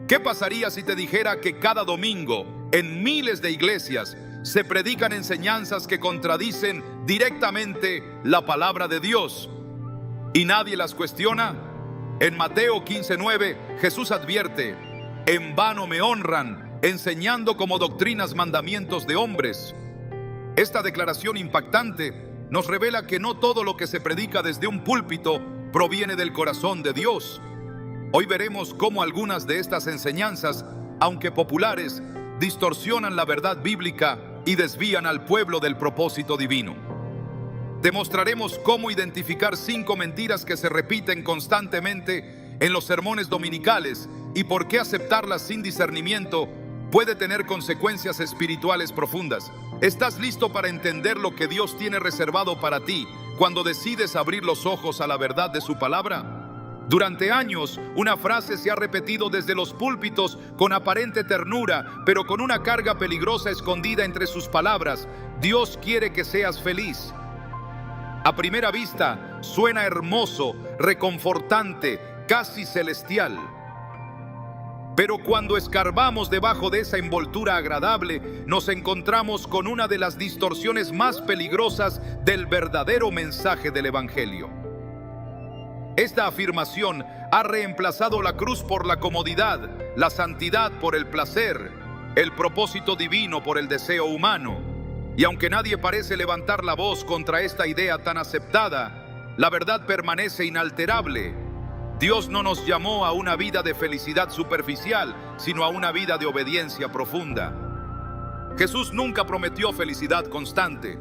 ¿Qué pasaría si te dijera que cada domingo en miles de iglesias se predican enseñanzas que contradicen directamente la palabra de Dios y nadie las cuestiona? En Mateo 15:9, Jesús advierte: en vano me honran, enseñando como doctrinas mandamientos de hombres. Esta declaración impactante nos revela que no todo lo que se predica desde un púlpito proviene del corazón de Dios. Hoy veremos cómo algunas de estas enseñanzas, aunque populares, distorsionan la verdad bíblica y desvían al pueblo del propósito divino. Te mostraremos cómo identificar 5 mentiras que se repiten constantemente en los sermones dominicales y por qué aceptarlas sin discernimiento puede tener consecuencias espirituales profundas. ¿Estás listo para entender lo que Dios tiene reservado para ti cuando decides abrir los ojos a la verdad de su palabra? Durante años, una frase se ha repetido desde los púlpitos con aparente ternura, pero con una carga peligrosa escondida entre sus palabras: Dios quiere que seas feliz. A primera vista, suena hermoso, reconfortante, casi celestial. Pero cuando escarbamos debajo de esa envoltura agradable, nos encontramos con una de las distorsiones más peligrosas del verdadero mensaje del Evangelio. Esta afirmación ha reemplazado la cruz por la comodidad, la santidad por el placer, el propósito divino por el deseo humano. Y aunque nadie parece levantar la voz contra esta idea tan aceptada, la verdad permanece inalterable. Dios no nos llamó a una vida de felicidad superficial, sino a una vida de obediencia profunda. Jesús nunca prometió felicidad constante.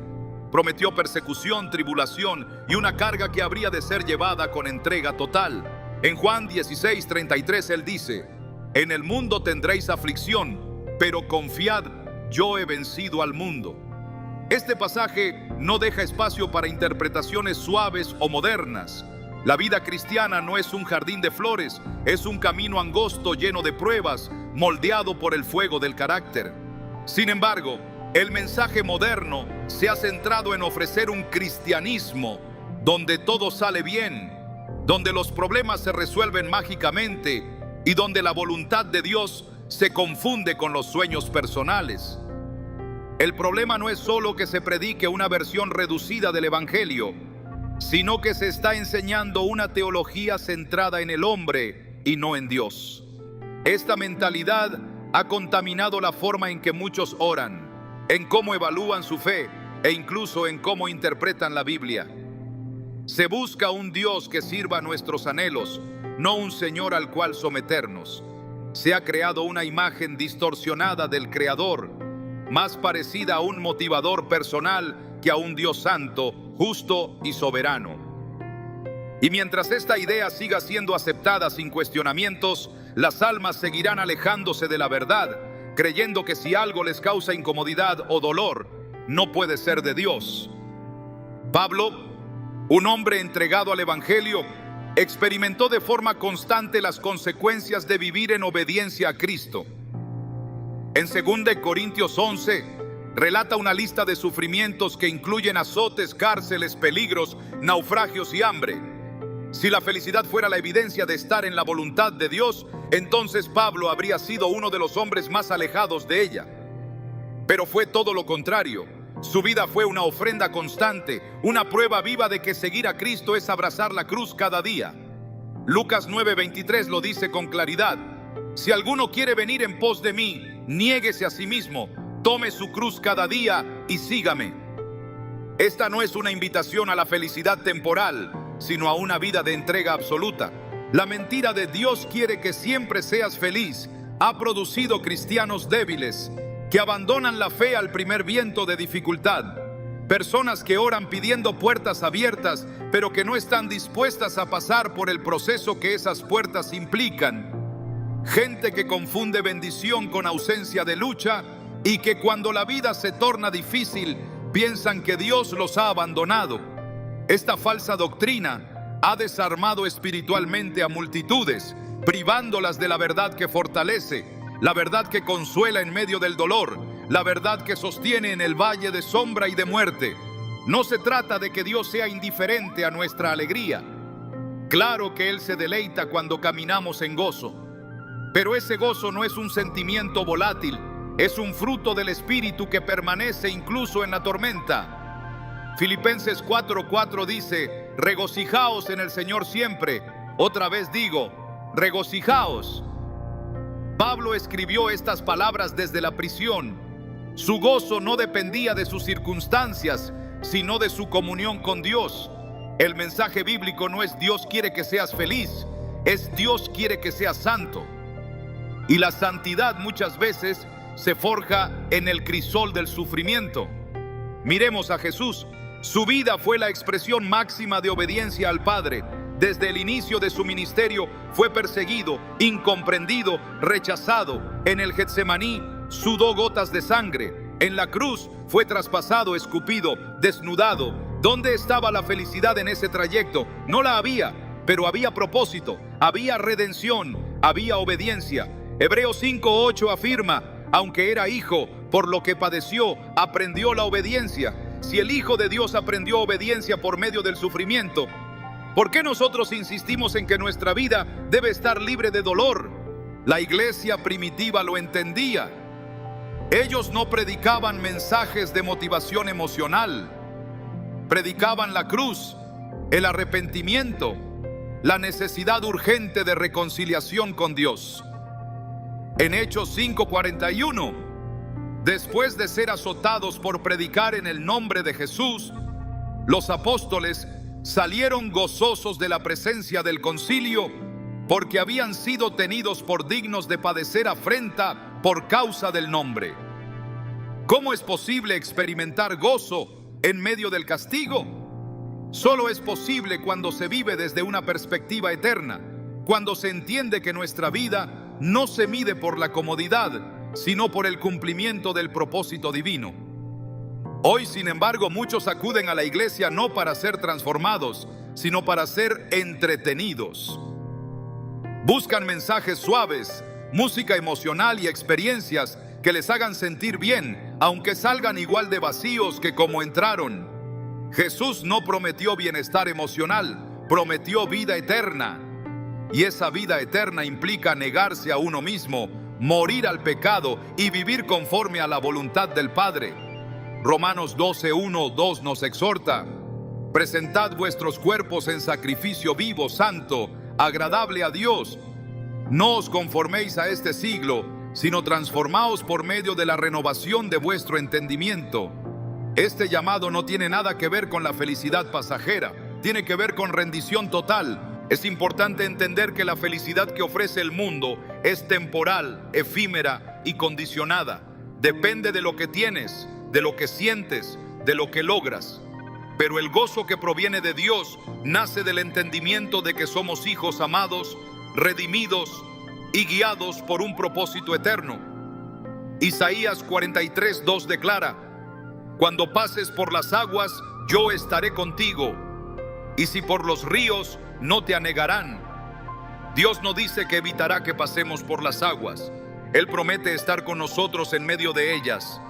Prometió persecución, tribulación y una carga que habría de ser llevada con entrega total. En Juan 16:33 Él dice: en el mundo tendréis aflicción, pero confiad, yo he vencido al mundo. Este pasaje no deja espacio para interpretaciones suaves o modernas. La vida cristiana no es un jardín de flores, es un camino angosto lleno de pruebas, moldeado por el fuego del carácter. Sin embargo, el mensaje moderno se ha centrado en ofrecer un cristianismo donde todo sale bien, donde los problemas se resuelven mágicamente y donde la voluntad de Dios se confunde con los sueños personales. El problema no es solo que se predique una versión reducida del Evangelio, sino que se está enseñando una teología centrada en el hombre y no en Dios. Esta mentalidad ha contaminado la forma en que muchos oran, en cómo evalúan su fe e incluso en cómo interpretan la Biblia. Se busca un Dios que sirva a nuestros anhelos, no un Señor al cual someternos. Se ha creado una imagen distorsionada del Creador, más parecida a un motivador personal que a un Dios santo, justo y soberano. Y mientras esta idea siga siendo aceptada sin cuestionamientos, las almas seguirán alejándose de la verdad, creyendo que si algo les causa incomodidad o dolor, no puede ser de Dios. Pablo, un hombre entregado al Evangelio, experimentó de forma constante las consecuencias de vivir en obediencia a Cristo. En 2 Corintios 11, relata una lista de sufrimientos que incluyen azotes, cárceles, peligros, naufragios y hambre. Si la felicidad fuera la evidencia de estar en la voluntad de Dios, entonces Pablo habría sido uno de los hombres más alejados de ella. Pero fue todo lo contrario. Su vida fue una ofrenda constante, una prueba viva de que seguir a Cristo es abrazar la cruz cada día. Lucas 9:23 lo dice con claridad: si alguno quiere venir en pos de mí, niéguese a sí mismo, tome su cruz cada día y sígame. Esta no es una invitación a la felicidad temporal, sino a una vida de entrega absoluta. La mentira de Dios quiere que siempre seas feliz ha producido cristianos débiles que abandonan la fe al primer viento de dificultad. Personas que oran pidiendo puertas abiertas, pero que no están dispuestas a pasar por el proceso que esas puertas implican. Gente que confunde bendición con ausencia de lucha y que cuando la vida se torna difícil piensan que Dios los ha abandonado. Esta falsa doctrina ha desarmado espiritualmente a multitudes, privándolas de la verdad que fortalece, la verdad que consuela en medio del dolor, la verdad que sostiene en el valle de sombra y de muerte. No se trata de que Dios sea indiferente a nuestra alegría. Claro que Él se deleita cuando caminamos en gozo, Pero ese gozo no es un sentimiento volátil, es un fruto del Espíritu que permanece incluso en la tormenta. Filipenses 4:4 dice: regocijaos en el Señor siempre. Otra vez digo, regocijaos. Pablo escribió estas palabras desde la prisión. Su gozo no dependía de sus circunstancias, sino de su comunión con Dios. El mensaje bíblico no es Dios quiere que seas feliz, es Dios quiere que seas santo. Y la santidad muchas veces se forja en el crisol del sufrimiento. Miremos a Jesús. Su vida fue la expresión máxima de obediencia al Padre. Desde el inicio de su ministerio fue perseguido, incomprendido, rechazado. En el Getsemaní sudó gotas de sangre. En la cruz fue traspasado, escupido, desnudado. ¿Dónde estaba la felicidad en ese trayecto? No la había, pero había propósito, había redención, había obediencia. Hebreos 5:8 afirma: aunque era hijo, por lo que padeció, aprendió la obediencia. Si el Hijo de Dios aprendió obediencia por medio del sufrimiento, ¿por qué nosotros insistimos en que nuestra vida debe estar libre de dolor? La iglesia primitiva lo entendía. Ellos no predicaban mensajes de motivación emocional. Predicaban la cruz, el arrepentimiento, la necesidad urgente de reconciliación con Dios. En Hechos 5:41, después de ser azotados por predicar en el nombre de Jesús, los apóstoles salieron gozosos de la presencia del concilio, porque habían sido tenidos por dignos de padecer afrenta por causa del nombre. ¿Cómo es posible experimentar gozo en medio del castigo? Solo es posible cuando se vive desde una perspectiva eterna, cuando se entiende que nuestra vida no se mide por la comodidad, sino por el cumplimiento del propósito divino. Hoy, sin embargo, muchos acuden a la iglesia no para ser transformados, sino para ser entretenidos. Buscan mensajes suaves, música emocional y experiencias que les hagan sentir bien, aunque salgan igual de vacíos que como entraron. Jesús no prometió bienestar emocional, prometió vida eterna. Y esa vida eterna implica negarse a uno mismo, morir al pecado y vivir conforme a la voluntad del Padre. Romanos 12:1-2 nos exhorta: presentad vuestros cuerpos en sacrificio vivo, santo, agradable a Dios. No os conforméis a este siglo, sino transformaos por medio de la renovación de vuestro entendimiento. Este llamado no tiene nada que ver con la felicidad pasajera, tiene que ver con rendición total. Es importante entender que la felicidad que ofrece el mundo es temporal, efímera y condicionada. Depende de lo que tienes, de lo que sientes, de lo que logras. Pero el gozo que proviene de Dios nace del entendimiento de que somos hijos amados, redimidos y guiados por un propósito eterno. Isaías 43:2 declara: cuando pases por las aguas, yo estaré contigo, y si por los ríos, no te anegarán. Dios no dice que evitará que pasemos por las aguas. Él promete estar con nosotros en medio de ellas.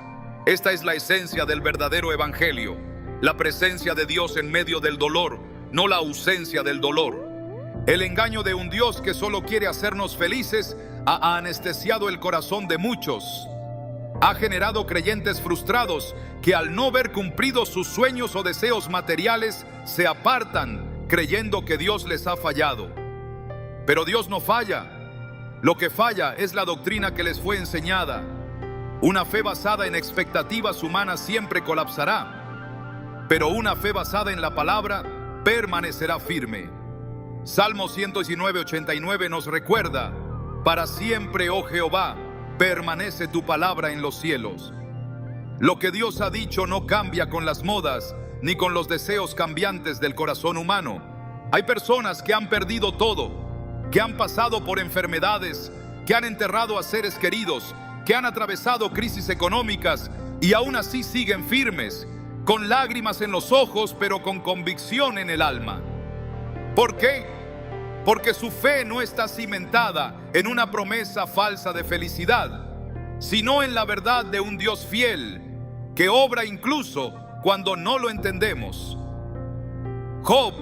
Esta es la esencia del verdadero evangelio: la presencia de Dios en medio del dolor, no la ausencia del dolor. El engaño de un Dios que solo quiere hacernos felices ha anestesiado el corazón de muchos. Ha generado creyentes frustrados que, al no ver cumplidos sus sueños o deseos materiales, se apartan creyendo que Dios les ha fallado. Pero Dios no falla. Lo que falla es la doctrina que les fue enseñada. Una fe basada en expectativas humanas siempre colapsará, pero una fe basada en la palabra permanecerá firme. Salmo 119:89 nos recuerda: para siempre, oh Jehová, permanece tu palabra en los cielos. Lo que Dios ha dicho no cambia con las modas ni con los deseos cambiantes del corazón humano. Hay personas que han perdido todo, que han pasado por enfermedades, que han enterrado a seres queridos, que han atravesado crisis económicas y aún así siguen firmes, con lágrimas en los ojos, pero con convicción en el alma. ¿Por qué? Porque su fe no está cimentada en una promesa falsa de felicidad, sino en la verdad de un Dios fiel, que obra incluso cuando no lo entendemos. Job,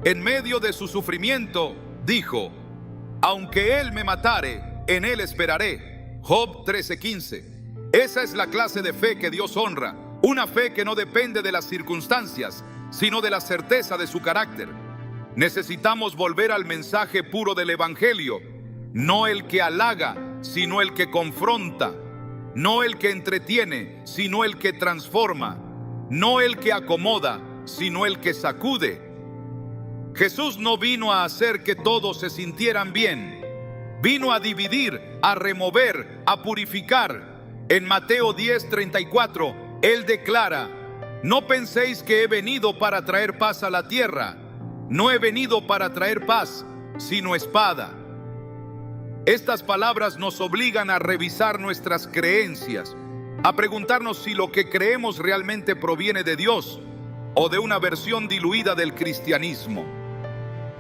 en medio de su sufrimiento, dijo: aunque él me matare, en Él esperaré. Job 13:15. Esa es la clase de fe que Dios honra, una fe que no depende de las circunstancias, sino de la certeza de su carácter. Necesitamos volver al mensaje puro del Evangelio, no el que halaga, sino el que confronta, no el que entretiene, sino el que transforma, no el que acomoda, sino el que sacude. Jesús no vino a hacer que todos se sintieran bien, vino a dividir, a remover, a purificar. En Mateo 10:34, Él declara: no penséis que he venido para traer paz a la tierra. No he venido para traer paz, sino espada. Estas palabras nos obligan a revisar nuestras creencias, a preguntarnos si lo que creemos realmente proviene de Dios o de una versión diluida del cristianismo.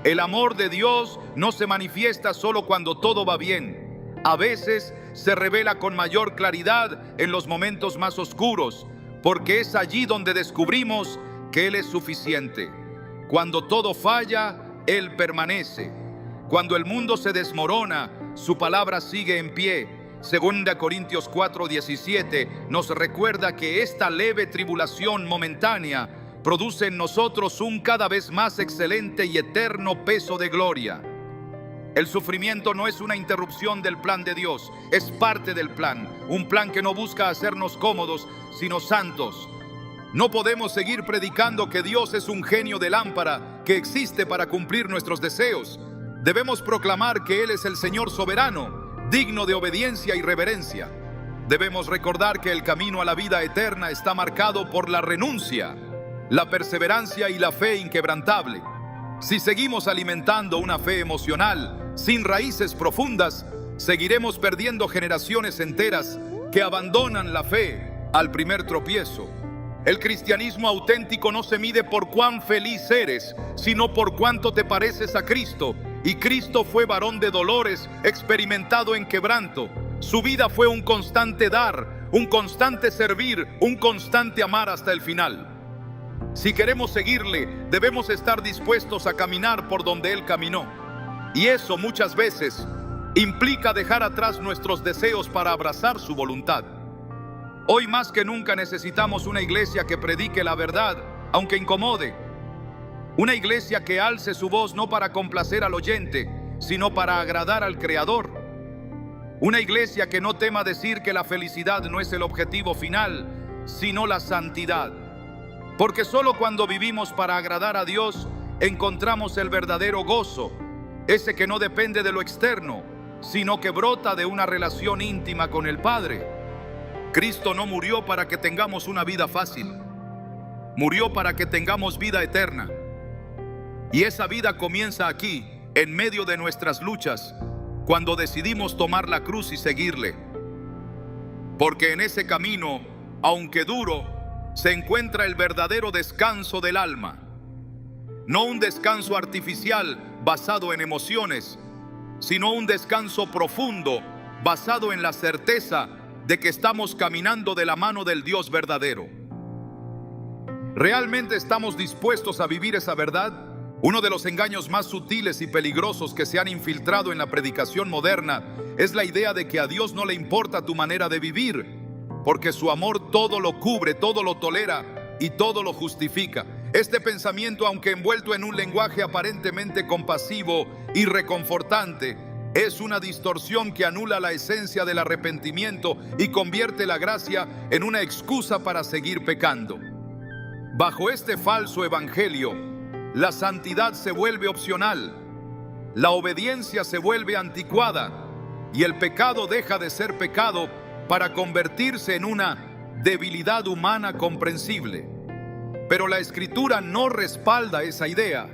El amor de Dios no se manifiesta solo cuando todo va bien. A veces se revela con mayor claridad en los momentos más oscuros, porque es allí donde descubrimos que Él es suficiente. Cuando todo falla, Él permanece. Cuando el mundo se desmorona, su palabra sigue en pie. 2 Corintios 4:17 nos recuerda que esta leve tribulación momentánea produce en nosotros un cada vez más excelente y eterno peso de gloria. El sufrimiento no es una interrupción del plan de Dios, es parte del plan, un plan que no busca hacernos cómodos, sino santos. No podemos seguir predicando que Dios es un genio de lámpara que existe para cumplir nuestros deseos. Debemos proclamar que Él es el Señor soberano, digno de obediencia y reverencia. Debemos recordar que el camino a la vida eterna está marcado por la renuncia, la perseverancia y la fe inquebrantable. Si seguimos alimentando una fe emocional sin raíces profundas, seguiremos perdiendo generaciones enteras que abandonan la fe al primer tropiezo. El cristianismo auténtico no se mide por cuán feliz eres, sino por cuánto te pareces a Cristo. Y Cristo fue varón de dolores, experimentado en quebranto. Su vida fue un constante dar, un constante servir, un constante amar hasta el final. Si queremos seguirle, debemos estar dispuestos a caminar por donde Él caminó. Y eso muchas veces implica dejar atrás nuestros deseos para abrazar su voluntad. Hoy más que nunca necesitamos una iglesia que predique la verdad, aunque incomode. Una iglesia que alce su voz no para complacer al oyente, sino para agradar al Creador. Una iglesia que no tema decir que la felicidad no es el objetivo final, sino la santidad. Porque solo cuando vivimos para agradar a Dios, encontramos el verdadero gozo, ese que no depende de lo externo, sino que brota de una relación íntima con el Padre. Cristo no murió para que tengamos una vida fácil, murió para que tengamos vida eterna. Y esa vida comienza aquí, en medio de nuestras luchas, cuando decidimos tomar la cruz y seguirle. Porque en ese camino, aunque duro, se encuentra el verdadero descanso del alma. No un descanso artificial basado en emociones, sino un descanso profundo basado en la certeza de que estamos caminando de la mano del Dios verdadero. ¿Realmente estamos dispuestos a vivir esa verdad? Uno de los engaños más sutiles y peligrosos que se han infiltrado en la predicación moderna es la idea de que a Dios no le importa tu manera de vivir, porque su amor todo lo cubre, todo lo tolera y todo lo justifica. Este pensamiento, aunque envuelto en un lenguaje aparentemente compasivo y reconfortante, es una distorsión que anula la esencia del arrepentimiento y convierte la gracia en una excusa para seguir pecando. Bajo este falso evangelio, la santidad se vuelve opcional, la obediencia se vuelve anticuada y el pecado deja de ser pecado para convertirse en una debilidad humana comprensible. Pero la Escritura no respalda esa idea.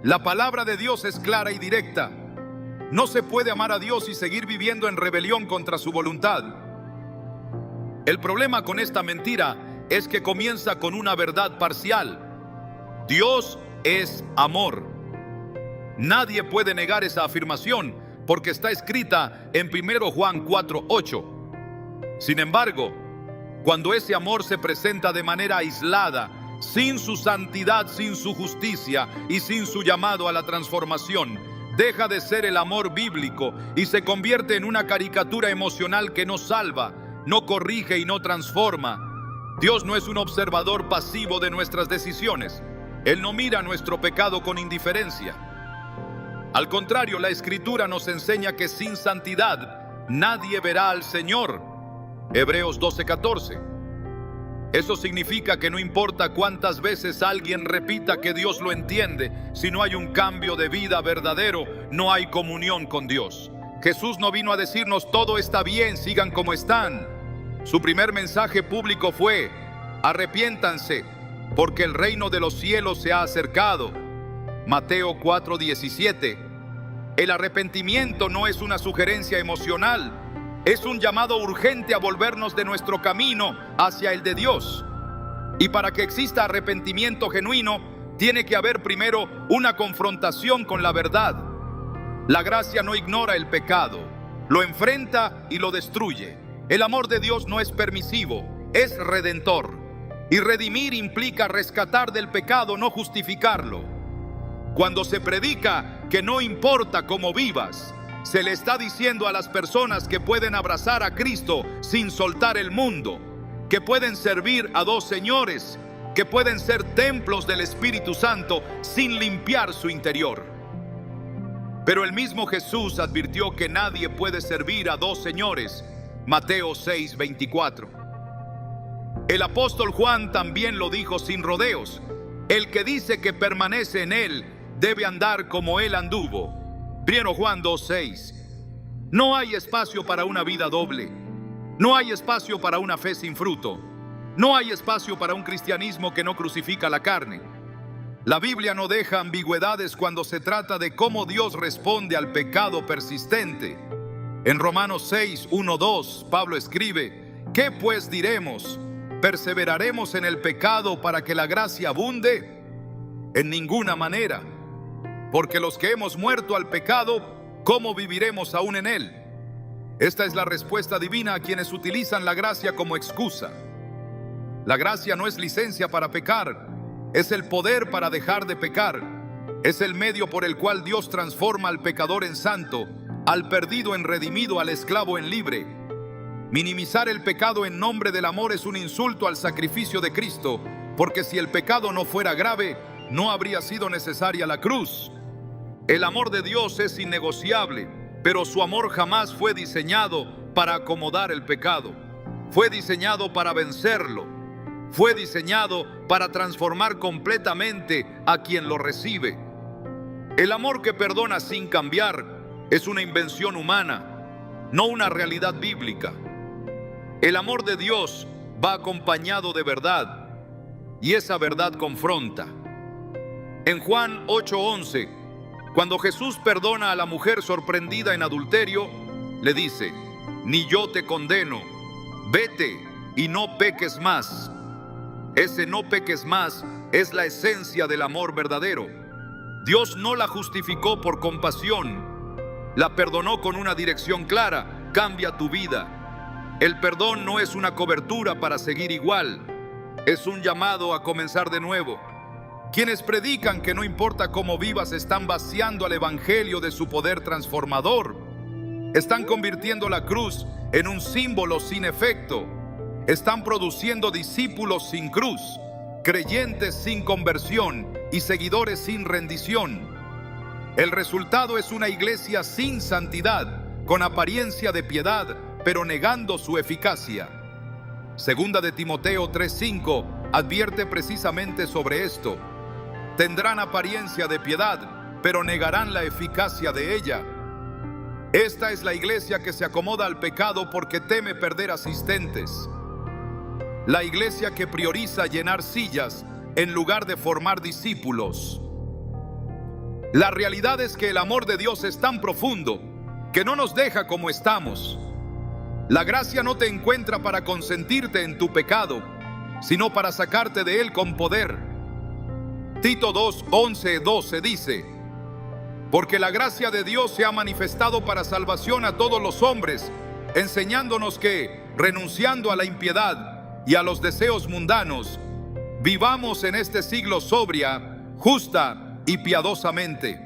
La palabra de Dios es clara y directa. No se puede amar a Dios y seguir viviendo en rebelión contra su voluntad. El problema con esta mentira es que comienza con una verdad parcial. Dios es amor. Nadie puede negar esa afirmación porque está escrita en 1 Juan 4:8. Sin embargo, cuando ese amor se presenta de manera aislada, sin su santidad, sin su justicia y sin su llamado a la transformación, deja de ser el amor bíblico y se convierte en una caricatura emocional que no salva, no corrige y no transforma. Dios no es un observador pasivo de nuestras decisiones. Él no mira nuestro pecado con indiferencia. Al contrario, la Escritura nos enseña que sin santidad nadie verá al Señor. Hebreos 12:14. Eso significa que no importa cuántas veces alguien repita que Dios lo entiende, si no hay un cambio de vida verdadero, no hay comunión con Dios. Jesús no vino a decirnos todo está bien, sigan como están. Su primer mensaje público fue: arrepiéntanse, porque el reino de los cielos se ha acercado. Mateo 4:17. El arrepentimiento no es una sugerencia emocional, es un llamado urgente a volvernos de nuestro camino hacia el de Dios. Y para que exista arrepentimiento genuino, tiene que haber primero una confrontación con la verdad. La gracia no ignora el pecado, lo enfrenta y lo destruye. El amor de Dios no es permisivo, es redentor. Y redimir implica rescatar del pecado, no justificarlo. Cuando se predica que no importa cómo vivas, se le está diciendo a las personas que pueden abrazar a Cristo sin soltar el mundo, que pueden servir a dos señores, que pueden ser templos del Espíritu Santo sin limpiar su interior. Pero el mismo Jesús advirtió que nadie puede servir a dos señores. Mateo 6:24. El apóstol Juan también lo dijo sin rodeos: el que dice que permanece en él debe andar como él anduvo. 1 Juan 2:6. No hay espacio para una vida doble. No hay espacio para una fe sin fruto. No hay espacio para un cristianismo que no crucifica la carne. La Biblia no deja ambigüedades cuando se trata de cómo Dios responde al pecado persistente. En Romanos 6:1-2, Pablo escribe: ¿qué pues diremos? ¿Perseveraremos en el pecado para que la gracia abunde? En ninguna manera. Porque los que hemos muerto al pecado, ¿cómo viviremos aún en él? Esta es la respuesta divina a quienes utilizan la gracia como excusa. La gracia no es licencia para pecar, es el poder para dejar de pecar. Es el medio por el cual Dios transforma al pecador en santo, al perdido en redimido, al esclavo en libre. Minimizar el pecado en nombre del amor es un insulto al sacrificio de Cristo, porque si el pecado no fuera grave, no habría sido necesaria la cruz. El amor de Dios es innegociable, pero su amor jamás fue diseñado para acomodar el pecado. Fue diseñado para vencerlo. Fue diseñado para transformar completamente a quien lo recibe. El amor que perdona sin cambiar es una invención humana, no una realidad bíblica. El amor de Dios va acompañado de verdad, y esa verdad confronta. En Juan 8:11, cuando Jesús perdona a la mujer sorprendida en adulterio, le dice: ni yo te condeno, vete y no peques más. Ese no peques más es la esencia del amor verdadero. Dios no la justificó por compasión, la perdonó con una dirección clara: cambia tu vida. El perdón no es una cobertura para seguir igual, es un llamado a comenzar de nuevo. Quienes predican que no importa cómo vivas están vaciando al evangelio de su poder transformador. Están convirtiendo la cruz en un símbolo sin efecto. Están produciendo discípulos sin cruz, creyentes sin conversión y seguidores sin rendición. El resultado es una iglesia sin santidad, con apariencia de piedad, pero negando su eficacia. Segunda de Timoteo 3:5 advierte precisamente sobre esto. Tendrán apariencia de piedad, pero negarán la eficacia de ella. Esta es la iglesia que se acomoda al pecado porque teme perder asistentes. La iglesia que prioriza llenar sillas en lugar de formar discípulos. La realidad es que el amor de Dios es tan profundo que no nos deja como estamos. La gracia no te encuentra para consentirte en tu pecado, sino para sacarte de él con poder. Tito 2:11-12 dice: porque la gracia de Dios se ha manifestado para salvación a todos los hombres, enseñándonos que, renunciando a la impiedad y a los deseos mundanos, vivamos en este siglo sobria, justa y piadosamente.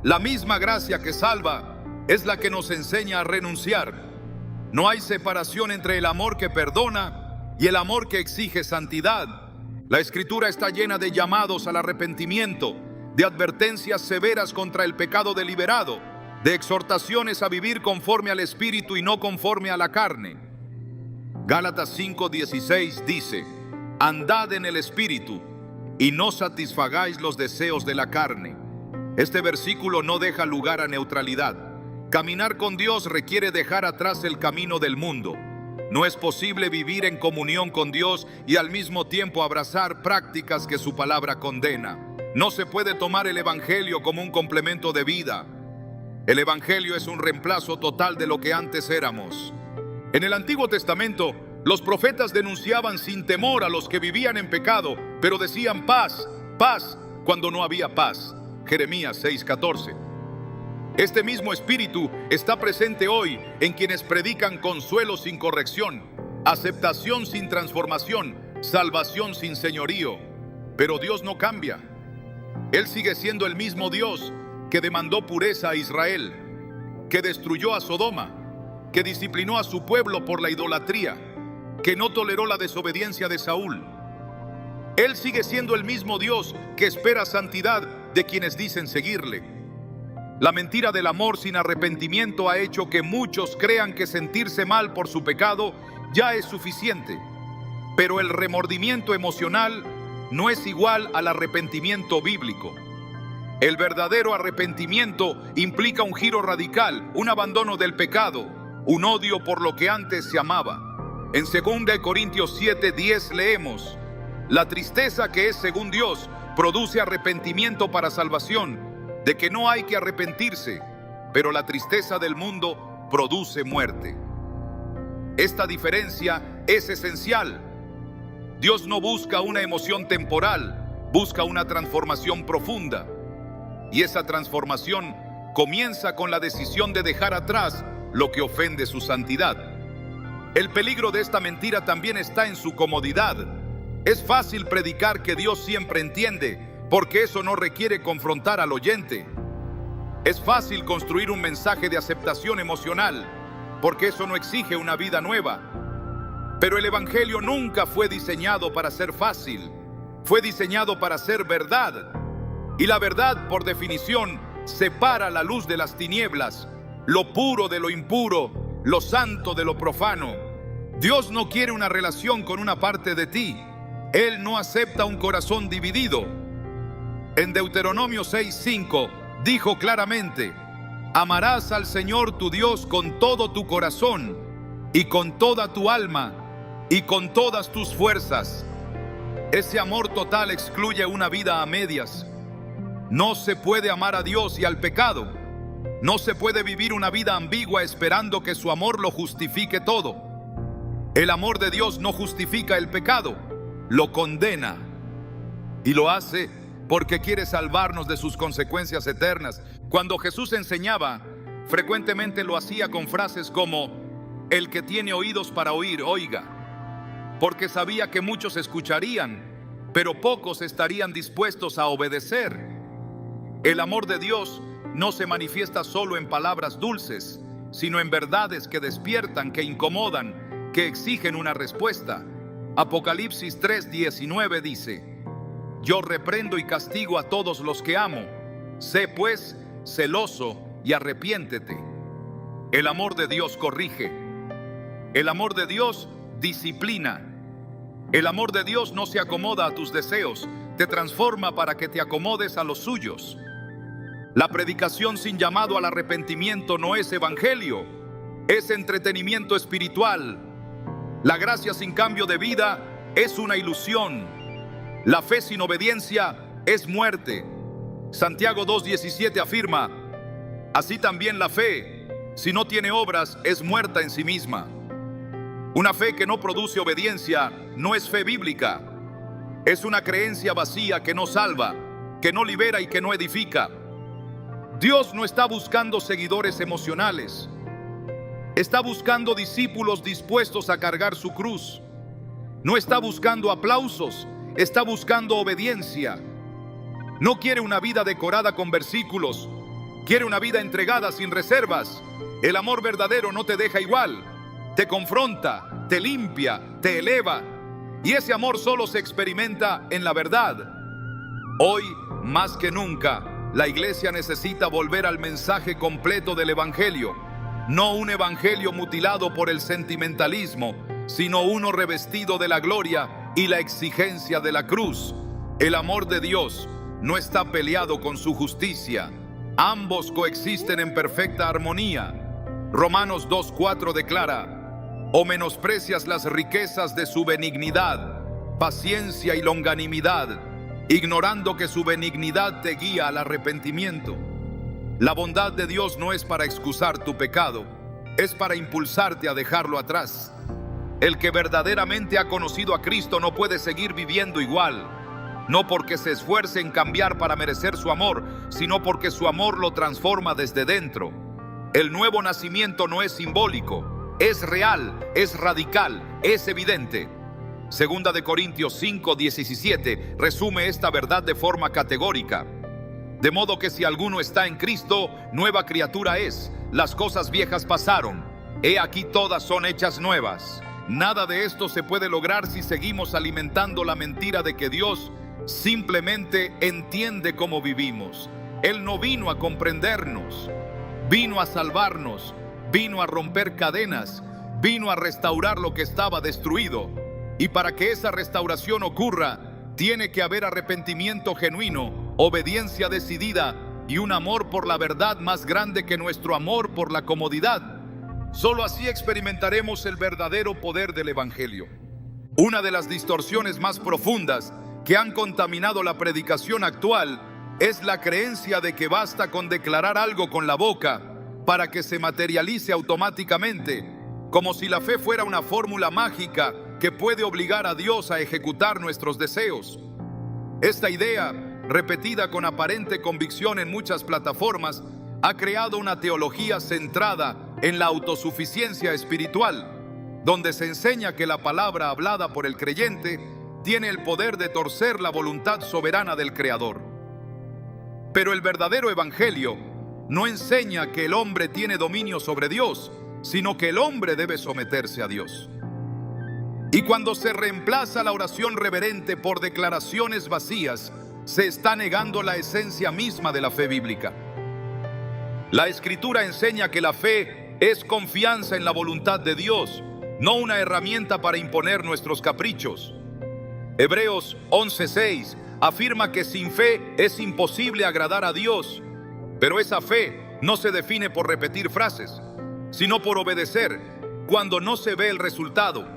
La misma gracia que salva es la que nos enseña a renunciar. No hay separación entre el amor que perdona y el amor que exige santidad. La Escritura está llena de llamados al arrepentimiento, de advertencias severas contra el pecado deliberado, de exhortaciones a vivir conforme al Espíritu y no conforme a la carne. Gálatas 5:16 dice: andad en el Espíritu y no satisfagáis los deseos de la carne. Este versículo no deja lugar a neutralidad. Caminar con Dios requiere dejar atrás el camino del mundo. No es posible vivir en comunión con Dios y al mismo tiempo abrazar prácticas que su palabra condena. No se puede tomar el Evangelio como un complemento de vida. El Evangelio es un reemplazo total de lo que antes éramos. En el Antiguo Testamento, los profetas denunciaban sin temor a los que vivían en pecado, pero decían paz, paz, cuando no había paz. Jeremías 6:14. Este mismo espíritu está presente hoy en quienes predican consuelo sin corrección, aceptación sin transformación, salvación sin señorío. Pero Dios no cambia. Él sigue siendo el mismo Dios que demandó pureza a Israel, que destruyó a Sodoma, que disciplinó a su pueblo por la idolatría, que no toleró la desobediencia de Saúl. Él sigue siendo el mismo Dios que espera santidad de quienes dicen seguirle. La mentira del amor sin arrepentimiento ha hecho que muchos crean que sentirse mal por su pecado ya es suficiente. Pero el remordimiento emocional no es igual al arrepentimiento bíblico. El verdadero arrepentimiento implica un giro radical, un abandono del pecado, un odio por lo que antes se amaba. En 2 Corintios 7:10 leemos: la tristeza que es según Dios produce arrepentimiento para salvación, de que no hay que arrepentirse, pero la tristeza del mundo produce muerte. Esta diferencia es esencial. Dios no busca una emoción temporal, busca una transformación profunda. Y esa transformación comienza con la decisión de dejar atrás lo que ofende su santidad. El peligro de esta mentira también está en su comodidad. Es fácil predicar que Dios siempre entiende, porque eso no requiere confrontar al oyente. Es fácil construir un mensaje de aceptación emocional, porque eso no exige una vida nueva. Pero el Evangelio nunca fue diseñado para ser fácil, fue diseñado para ser verdad. Y la verdad, por definición, separa la luz de las tinieblas, lo puro de lo impuro, lo santo de lo profano. Dios no quiere una relación con una parte de ti. Él no acepta un corazón dividido. En Deuteronomio 6:5 dijo claramente: amarás al Señor tu Dios con todo tu corazón y con toda tu alma y con todas tus fuerzas. Ese amor total excluye una vida a medias. No se puede amar a Dios y al pecado. No se puede vivir una vida ambigua esperando que su amor lo justifique todo. El amor de Dios no justifica el pecado, lo condena. Y lo hace porque quiere salvarnos de sus consecuencias eternas. Cuando Jesús enseñaba, frecuentemente lo hacía con frases como: el que tiene oídos para oír, oiga. Porque sabía que muchos escucharían, pero pocos estarían dispuestos a obedecer. El amor de Dios no se manifiesta solo en palabras dulces, sino en verdades que despiertan, que incomodan, que exigen una respuesta. Apocalipsis 3:19 dice: yo reprendo y castigo a todos los que amo. Sé pues celoso y arrepiéntete. El amor de Dios corrige. El amor de Dios disciplina. El amor de Dios no se acomoda a tus deseos, te transforma para que te acomodes a los suyos. La predicación sin llamado al arrepentimiento no es evangelio, es entretenimiento espiritual. La gracia sin cambio de vida es una ilusión. La fe sin obediencia es muerte. Santiago 2:17 afirma: así también la fe, si no tiene obras, es muerta en sí misma. Una fe que no produce obediencia no es fe bíblica. Es una creencia vacía que no salva, que no libera y que no edifica. Dios no está buscando seguidores emocionales. Está buscando discípulos dispuestos a cargar su cruz. No está buscando aplausos, está buscando obediencia. No quiere una vida decorada con versículos, quiere una vida entregada sin reservas. El amor verdadero no te deja igual, te confronta, te limpia, te eleva, y ese amor solo se experimenta en la verdad. Hoy, más que nunca, la iglesia necesita volver al mensaje completo del Evangelio, no un evangelio mutilado por el sentimentalismo, sino uno revestido de la gloria y la exigencia de la cruz. El amor de Dios no está peleado con su justicia. Ambos coexisten en perfecta armonía. Romanos 2:4 declara: ¿o menosprecias las riquezas de su benignidad, paciencia y longanimidad, ignorando que su benignidad te guía al arrepentimiento? La bondad de Dios no es para excusar tu pecado, es para impulsarte a dejarlo atrás. El que verdaderamente ha conocido a Cristo no puede seguir viviendo igual, no porque se esfuerce en cambiar para merecer su amor, sino porque su amor lo transforma desde dentro. El nuevo nacimiento no es simbólico, es real, es radical, es evidente. Segunda de Corintios 5:17 resume esta verdad de forma categórica. De modo que si alguno está en Cristo, nueva criatura es. Las cosas viejas pasaron, he aquí todas son hechas nuevas. Nada de esto se puede lograr si seguimos alimentando la mentira de que Dios simplemente entiende cómo vivimos. Él no vino a comprendernos, vino a salvarnos, vino a romper cadenas, vino a restaurar lo que estaba destruido. Y para que esa restauración ocurra, tiene que haber arrepentimiento genuino, obediencia decidida y un amor por la verdad más grande que nuestro amor por la comodidad. Solo así experimentaremos el verdadero poder del Evangelio. Una de las distorsiones más profundas que han contaminado la predicación actual es la creencia de que basta con declarar algo con la boca para que se materialice automáticamente, como si la fe fuera una fórmula mágica que puede obligar a Dios a ejecutar nuestros deseos. Esta idea, repetida con aparente convicción en muchas plataformas, ha creado una teología centrada en la autosuficiencia espiritual, donde se enseña que la palabra hablada por el creyente tiene el poder de torcer la voluntad soberana del Creador. Pero el verdadero evangelio no enseña que el hombre tiene dominio sobre Dios, sino que el hombre debe someterse a Dios. Y cuando se reemplaza la oración reverente por declaraciones vacías, se está negando la esencia misma de la fe bíblica. La Escritura enseña que la fe es confianza en la voluntad de Dios, no una herramienta para imponer nuestros caprichos. Hebreos 11:6 afirma que sin fe es imposible agradar a Dios, pero esa fe no se define por repetir frases, sino por obedecer cuando no se ve el resultado,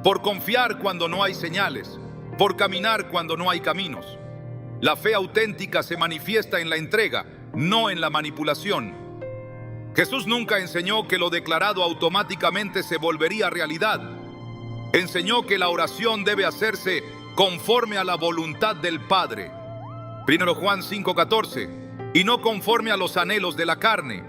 por confiar cuando no hay señales, por caminar cuando no hay caminos. La fe auténtica se manifiesta en la entrega, no en la manipulación. Jesús nunca enseñó que lo declarado automáticamente se volvería realidad. Enseñó que la oración debe hacerse conforme a la voluntad del Padre. 1 Juan 5:14, y no conforme a los anhelos de la carne.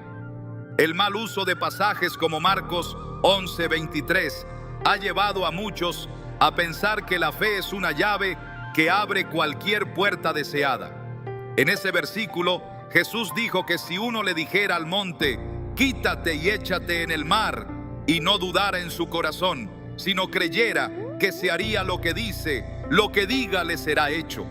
El mal uso de pasajes como Marcos 11:23 ha llevado a muchos a pensar que la fe es una llave que abre cualquier puerta deseada. En ese versículo, Jesús dijo que si uno le dijera al monte, quítate y échate en el mar, y no dudara en su corazón, sino creyera que se haría lo que dice, lo que diga le será hecho.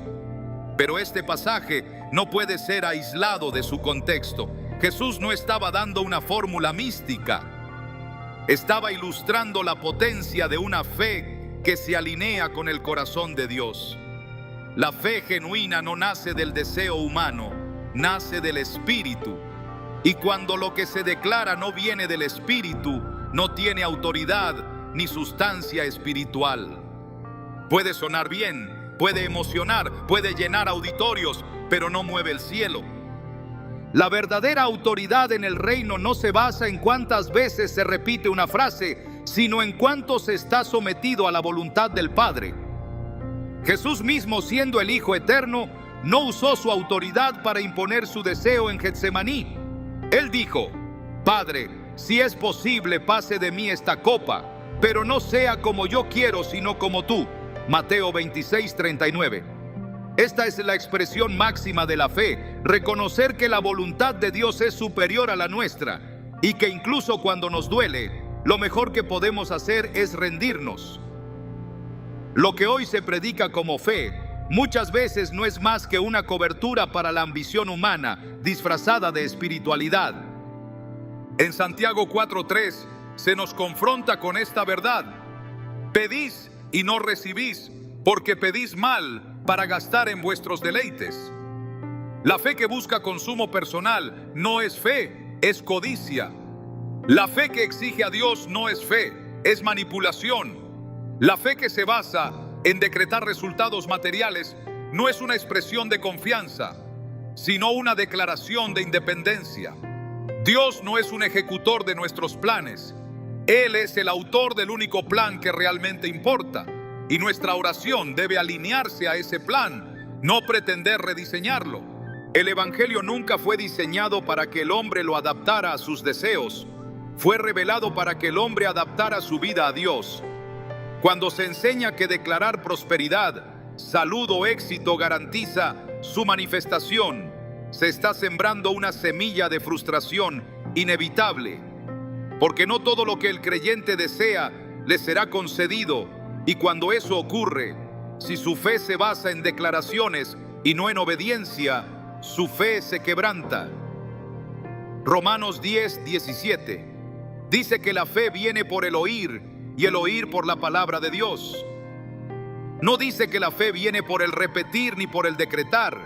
Pero este pasaje no puede ser aislado de su contexto. Jesús no estaba dando una fórmula mística. Estaba ilustrando la potencia de una fe que se alinea con el corazón de Dios. La fe genuina no nace del deseo humano, nace del Espíritu. Y cuando lo que se declara no viene del Espíritu, no tiene autoridad ni sustancia espiritual. Puede sonar bien, puede emocionar, puede llenar auditorios, pero no mueve el cielo. La verdadera autoridad en el reino no se basa en cuántas veces se repite una frase, sino en cuánto se está sometido a la voluntad del Padre. Jesús mismo, siendo el Hijo eterno, no usó su autoridad para imponer su deseo en Getsemaní. Él dijo, Padre, si es posible, pase de mí esta copa, pero no sea como yo quiero, sino como tú. Mateo 26:39. Esta es la expresión máxima de la fe, reconocer que la voluntad de Dios es superior a la nuestra y que incluso cuando nos duele, lo mejor que podemos hacer es rendirnos. Lo que hoy se predica como fe muchas veces no es más que una cobertura para la ambición humana disfrazada de espiritualidad. En Santiago 4:3 se nos confronta con esta verdad: pedís y no recibís, porque pedís mal para gastar en vuestros deleites. La fe que busca consumo personal no es fe, es codicia. La fe que exige a Dios no es fe, es manipulación. La fe que se basa en decretar resultados materiales no es una expresión de confianza, sino una declaración de independencia. Dios no es un ejecutor de nuestros planes. Él es el autor del único plan que realmente importa, y nuestra oración debe alinearse a ese plan, no pretender rediseñarlo. El Evangelio nunca fue diseñado para que el hombre lo adaptara a sus deseos. Fue revelado para que el hombre adaptara su vida a Dios. Cuando se enseña que declarar prosperidad, salud o éxito garantiza su manifestación, se está sembrando una semilla de frustración inevitable, porque no todo lo que el creyente desea le será concedido, y cuando eso ocurre, si su fe se basa en declaraciones y no en obediencia, su fe se quebranta. Romanos 10:17 dice que la fe viene por el oír y el oír por la palabra de Dios. No dice que la fe viene por el repetir ni por el decretar.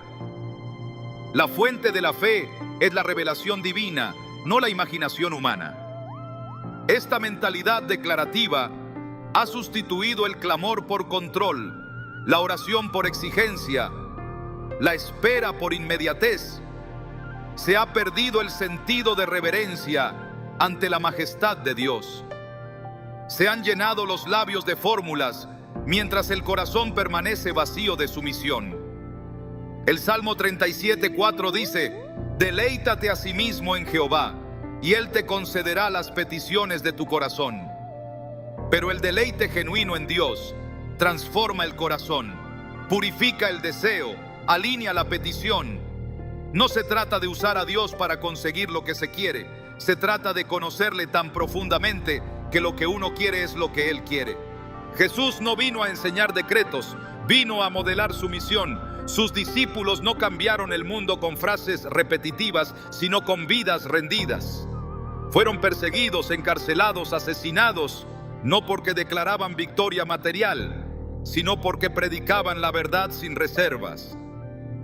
La fuente de la fe es la revelación divina, no la imaginación humana. Esta mentalidad declarativa ha sustituido el clamor por control, la oración por exigencia, la espera por inmediatez. Se ha perdido el sentido de reverencia ante la majestad de Dios. Se han llenado los labios de fórmulas, mientras el corazón permanece vacío de sumisión. El Salmo 37:4 dice: deleítate a sí mismo en Jehová, y Él te concederá las peticiones de tu corazón. Pero el deleite genuino en Dios transforma el corazón, purifica el deseo, alinea la petición. No se trata de usar a Dios para conseguir lo que se quiere, se trata de conocerle tan profundamente que lo que uno quiere es lo que Él quiere. Jesús no vino a enseñar decretos, vino a modelar su misión. Sus discípulos no cambiaron el mundo con frases repetitivas, sino con vidas rendidas. Fueron perseguidos, encarcelados, asesinados, no porque declaraban victoria material, sino porque predicaban la verdad sin reservas.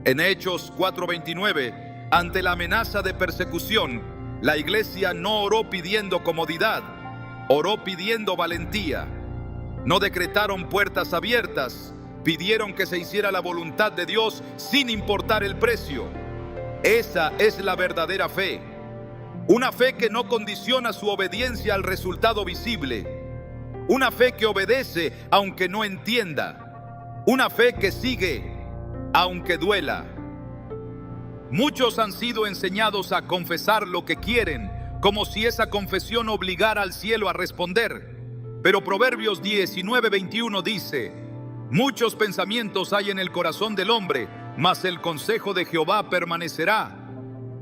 En Hechos 4:29, ante la amenaza de persecución, la iglesia no oró pidiendo comodidad, oró pidiendo valentía. No decretaron puertas abiertas, pidieron que se hiciera la voluntad de Dios sin importar el precio. Esa es la verdadera fe. Una fe que no condiciona su obediencia al resultado visible. Una fe que obedece aunque no entienda. Una fe que sigue aunque duela. Muchos han sido enseñados a confesar lo que quieren, como si esa confesión obligara al cielo a responder. Pero Proverbios 19:21 dice: muchos pensamientos hay en el corazón del hombre, mas el consejo de Jehová permanecerá.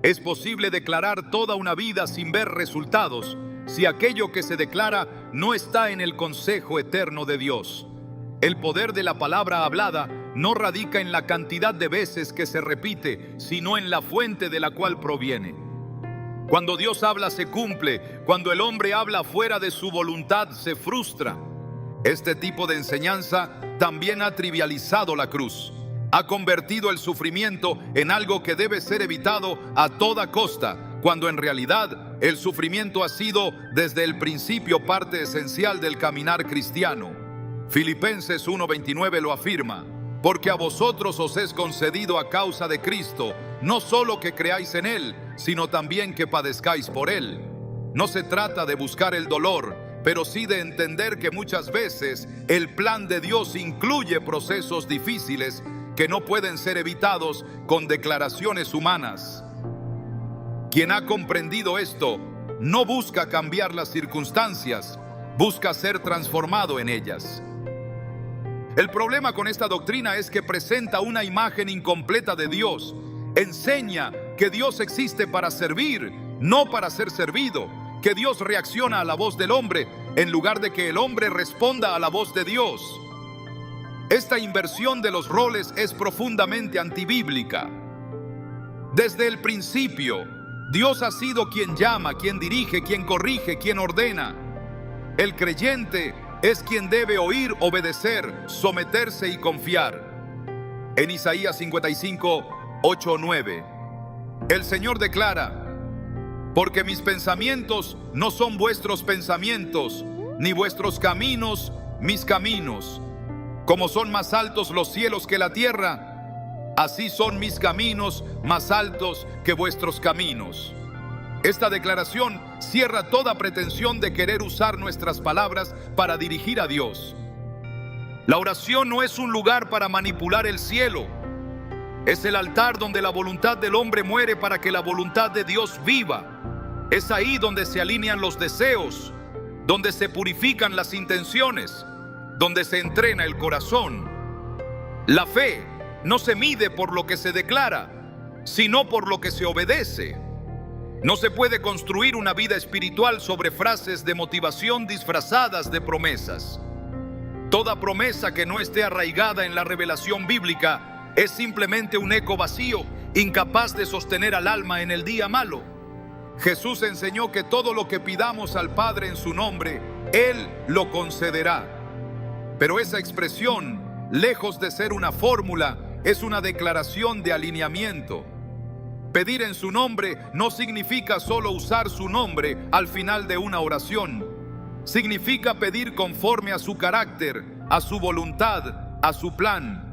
Es posible declarar toda una vida sin ver resultados, si aquello que se declara no está en el consejo eterno de Dios. El poder de la palabra hablada no radica en la cantidad de veces que se repite, sino en la fuente de la cual proviene. Cuando Dios habla se cumple, cuando el hombre habla fuera de su voluntad se frustra. Este tipo de enseñanza también ha trivializado la cruz. Ha convertido el sufrimiento en algo que debe ser evitado a toda costa, cuando en realidad el sufrimiento ha sido desde el principio parte esencial del caminar cristiano. Filipenses 1:29 lo afirma: porque a vosotros os es concedido a causa de Cristo, no solo que creáis en Él, sino también que padezcáis por Él. No se trata de buscar el dolor, pero sí de entender que muchas veces el plan de Dios incluye procesos difíciles que no pueden ser evitados con declaraciones humanas. Quien ha comprendido esto no busca cambiar las circunstancias, busca ser transformado en ellas. El problema con esta doctrina es que presenta una imagen incompleta de Dios. Enseña que Dios existe para servir, no para ser servido, que Dios reacciona a la voz del hombre en lugar de que el hombre responda a la voz de Dios. Esta inversión de los roles es profundamente antibíblica. Desde el principio, Dios ha sido quien llama, quien dirige, quien corrige, quien ordena. El creyente es quien debe oír, obedecer, someterse y confiar. En Isaías 55, 8, 9, el Señor declara: porque mis pensamientos no son vuestros pensamientos, ni vuestros caminos mis caminos. Como son más altos los cielos que la tierra, así son mis caminos más altos que vuestros caminos. Esta declaración cierra toda pretensión de querer usar nuestras palabras para dirigir a Dios. La oración no es un lugar para manipular el cielo. Es el altar donde la voluntad del hombre muere para que la voluntad de Dios viva. Es ahí donde se alinean los deseos, donde se purifican las intenciones, donde se entrena el corazón. La fe no se mide por lo que se declara, sino por lo que se obedece. No se puede construir una vida espiritual sobre frases de motivación disfrazadas de promesas. Toda promesa que no esté arraigada en la revelación bíblica es simplemente un eco vacío, incapaz de sostener al alma en el día malo. Jesús enseñó que todo lo que pidamos al Padre en su nombre, Él lo concederá. Pero esa expresión, lejos de ser una fórmula, es una declaración de alineamiento. Pedir en su nombre no significa solo usar su nombre al final de una oración. Significa pedir conforme a su carácter, a su voluntad, a su plan.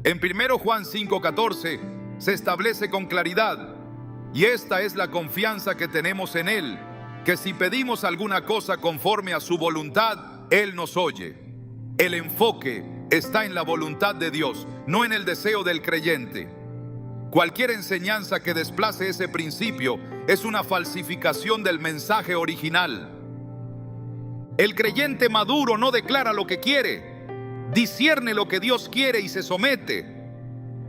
En 1 Juan 5:14 se establece con claridad: y esta es la confianza que tenemos en Él, que si pedimos alguna cosa conforme a su voluntad, Él nos oye. El enfoque está en la voluntad de Dios, no en el deseo del creyente. Cualquier enseñanza que desplace ese principio es una falsificación del mensaje original. El creyente maduro no declara lo que quiere, discierne lo que Dios quiere y se somete.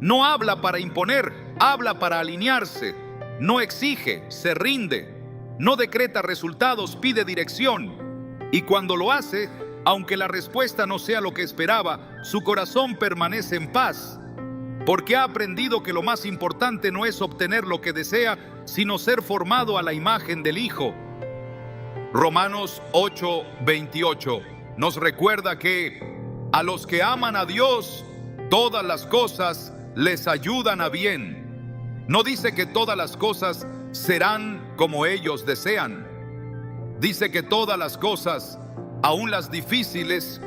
No habla para imponer, habla para alinearse. No exige, se rinde. No decreta resultados, pide dirección. Y cuando lo hace, aunque la respuesta no sea lo que esperaba, su corazón permanece en paz. Porque ha aprendido que lo más importante no es obtener lo que desea, sino ser formado a la imagen del Hijo. Romanos 8:28 nos recuerda que a los que aman a Dios, todas las cosas les ayudan a bien. No dice que todas las cosas serán como ellos desean. Dice que todas las cosas, aun las difíciles,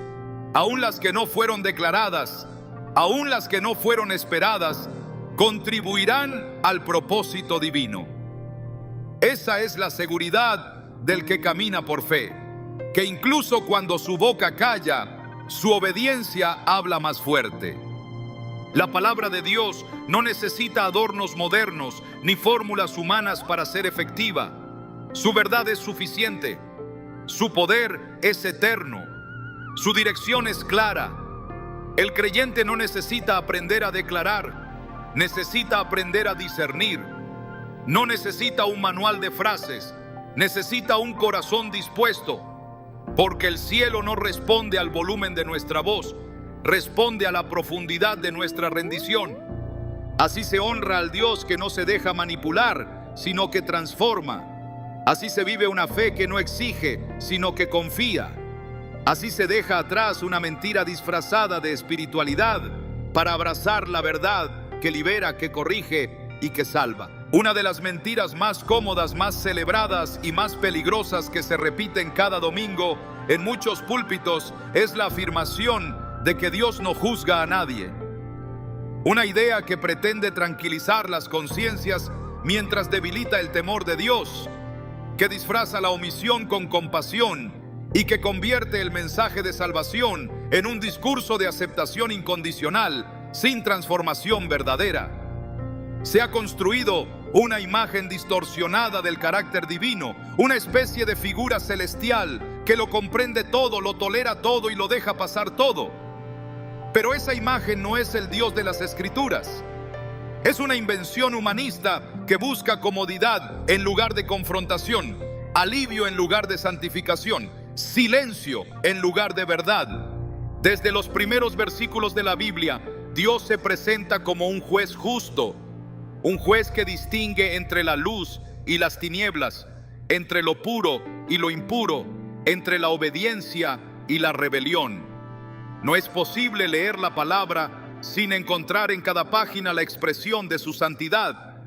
aun las que no fueron declaradas, aun las que no fueron esperadas, contribuirán al propósito divino. Esa es la seguridad del que camina por fe, que incluso cuando su boca calla, su obediencia habla más fuerte. La palabra de Dios no necesita adornos modernos ni fórmulas humanas para ser efectiva. Su verdad es suficiente. Su poder es eterno. Su dirección es clara. El creyente no necesita aprender a declarar, necesita aprender a discernir. No necesita un manual de frases, necesita un corazón dispuesto, porque el cielo no responde al volumen de nuestra voz, responde a la profundidad de nuestra rendición. Así se honra al Dios que no se deja manipular, sino que transforma. Así se vive una fe que no exige, sino que confía. Así se deja atrás una mentira disfrazada de espiritualidad para abrazar la verdad que libera, que corrige y que salva. Una de las mentiras más cómodas, más celebradas y más peligrosas que se repiten cada domingo en muchos púlpitos es la afirmación de que Dios no juzga a nadie. Una idea que pretende tranquilizar las conciencias mientras debilita el temor de Dios, que disfraza la omisión con compasión y que convierte el mensaje de salvación en un discurso de aceptación incondicional, sin transformación verdadera. Se ha construido una imagen distorsionada del carácter divino, una especie de figura celestial que lo comprende todo, lo tolera todo y lo deja pasar todo. Pero esa imagen no es el Dios de las Escrituras. Es una invención humanista que busca comodidad en lugar de confrontación, alivio en lugar de santificación, silencio en lugar de verdad. Desde los primeros versículos de la Biblia, Dios se presenta como un juez justo, un juez que distingue entre la luz y las tinieblas, entre lo puro y lo impuro, entre la obediencia y la rebelión. No es posible leer la palabra sin encontrar en cada página la expresión de su santidad.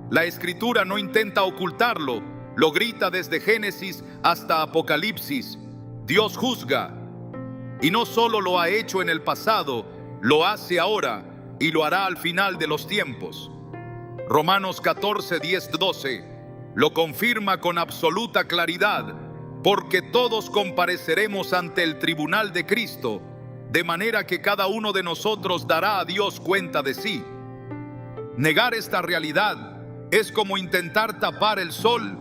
La Escritura no intenta ocultarlo, lo grita desde Génesis hasta Apocalipsis. Dios juzga, y no solo lo ha hecho en el pasado, lo hace ahora y lo hará al final de los tiempos. Romanos 14, 10, 12 lo confirma con absoluta claridad, porque todos compareceremos ante el tribunal de Cristo, de manera que cada uno de nosotros dará a Dios cuenta de sí. Negar esta realidad es como intentar tapar el sol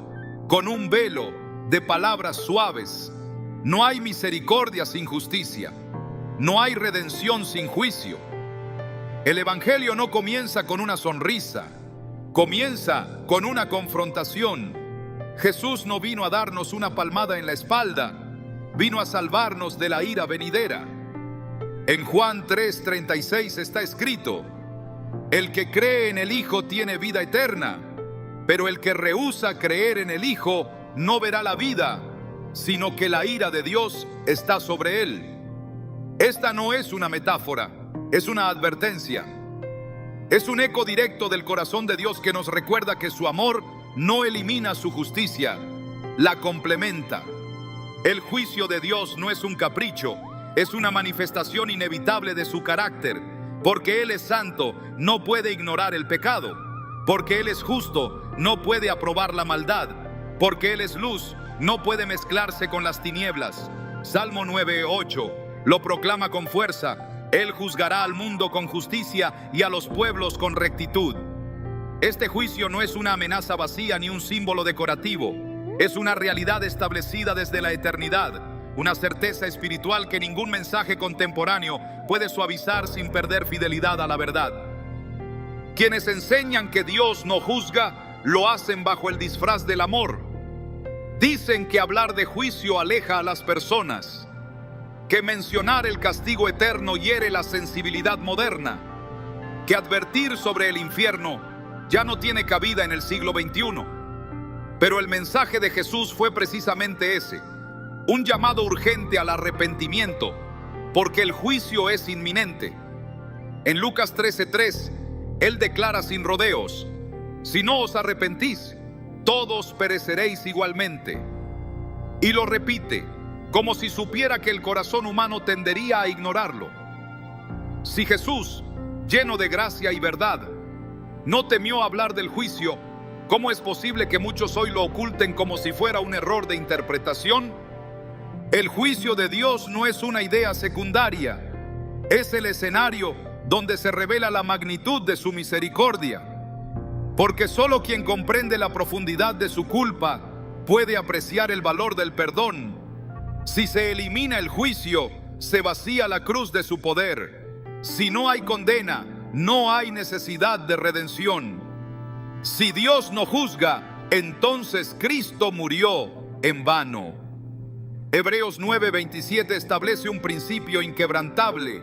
con un velo de palabras suaves. No hay misericordia sin justicia, no hay redención sin juicio. El Evangelio no comienza con una sonrisa, comienza con una confrontación. Jesús no vino a darnos una palmada en la espalda, vino a salvarnos de la ira venidera. En Juan 3:36 está escrito: el que cree en el Hijo tiene vida eterna, pero el que rehúsa creer en el Hijo no verá la vida, sino que la ira de Dios está sobre él. Esta no es una metáfora, es una advertencia. Es un eco directo del corazón de Dios que nos recuerda que su amor no elimina su justicia, la complementa. El juicio de Dios no es un capricho, es una manifestación inevitable de su carácter. Porque Él es santo, no puede ignorar el pecado. Porque Él es justo, no puede aprobar la maldad. Porque Él es luz, no puede mezclarse con las tinieblas. Salmo 9:8 lo proclama con fuerza: Él juzgará al mundo con justicia y a los pueblos con rectitud. Este juicio no es una amenaza vacía ni un símbolo decorativo. Es una realidad establecida desde la eternidad, una certeza espiritual que ningún mensaje contemporáneo puede suavizar sin perder fidelidad a la verdad. Quienes enseñan que Dios no juzga, lo hacen bajo el disfraz del amor. Dicen que hablar de juicio aleja a las personas, que mencionar el castigo eterno hiere la sensibilidad moderna, que advertir sobre el infierno ya no tiene cabida en el siglo XXI. Pero el mensaje de Jesús fue precisamente ese: un llamado urgente al arrepentimiento, porque el juicio es inminente. En Lucas 13:3, Él declara sin rodeos: si no os arrepentís, todos pereceréis igualmente. Y lo repite, como si supiera que el corazón humano tendería a ignorarlo. Si Jesús, lleno de gracia y verdad, no temió hablar del juicio, ¿cómo es posible que muchos hoy lo oculten como si fuera un error de interpretación? El juicio de Dios no es una idea secundaria, es el escenario donde se revela la magnitud de su misericordia. Porque solo quien comprende la profundidad de su culpa puede apreciar el valor del perdón. Si se elimina el juicio, se vacía la cruz de su poder. Si no hay condena, no hay necesidad de redención. Si Dios no juzga, entonces Cristo murió en vano. Hebreos 9:27 establece un principio inquebrantable.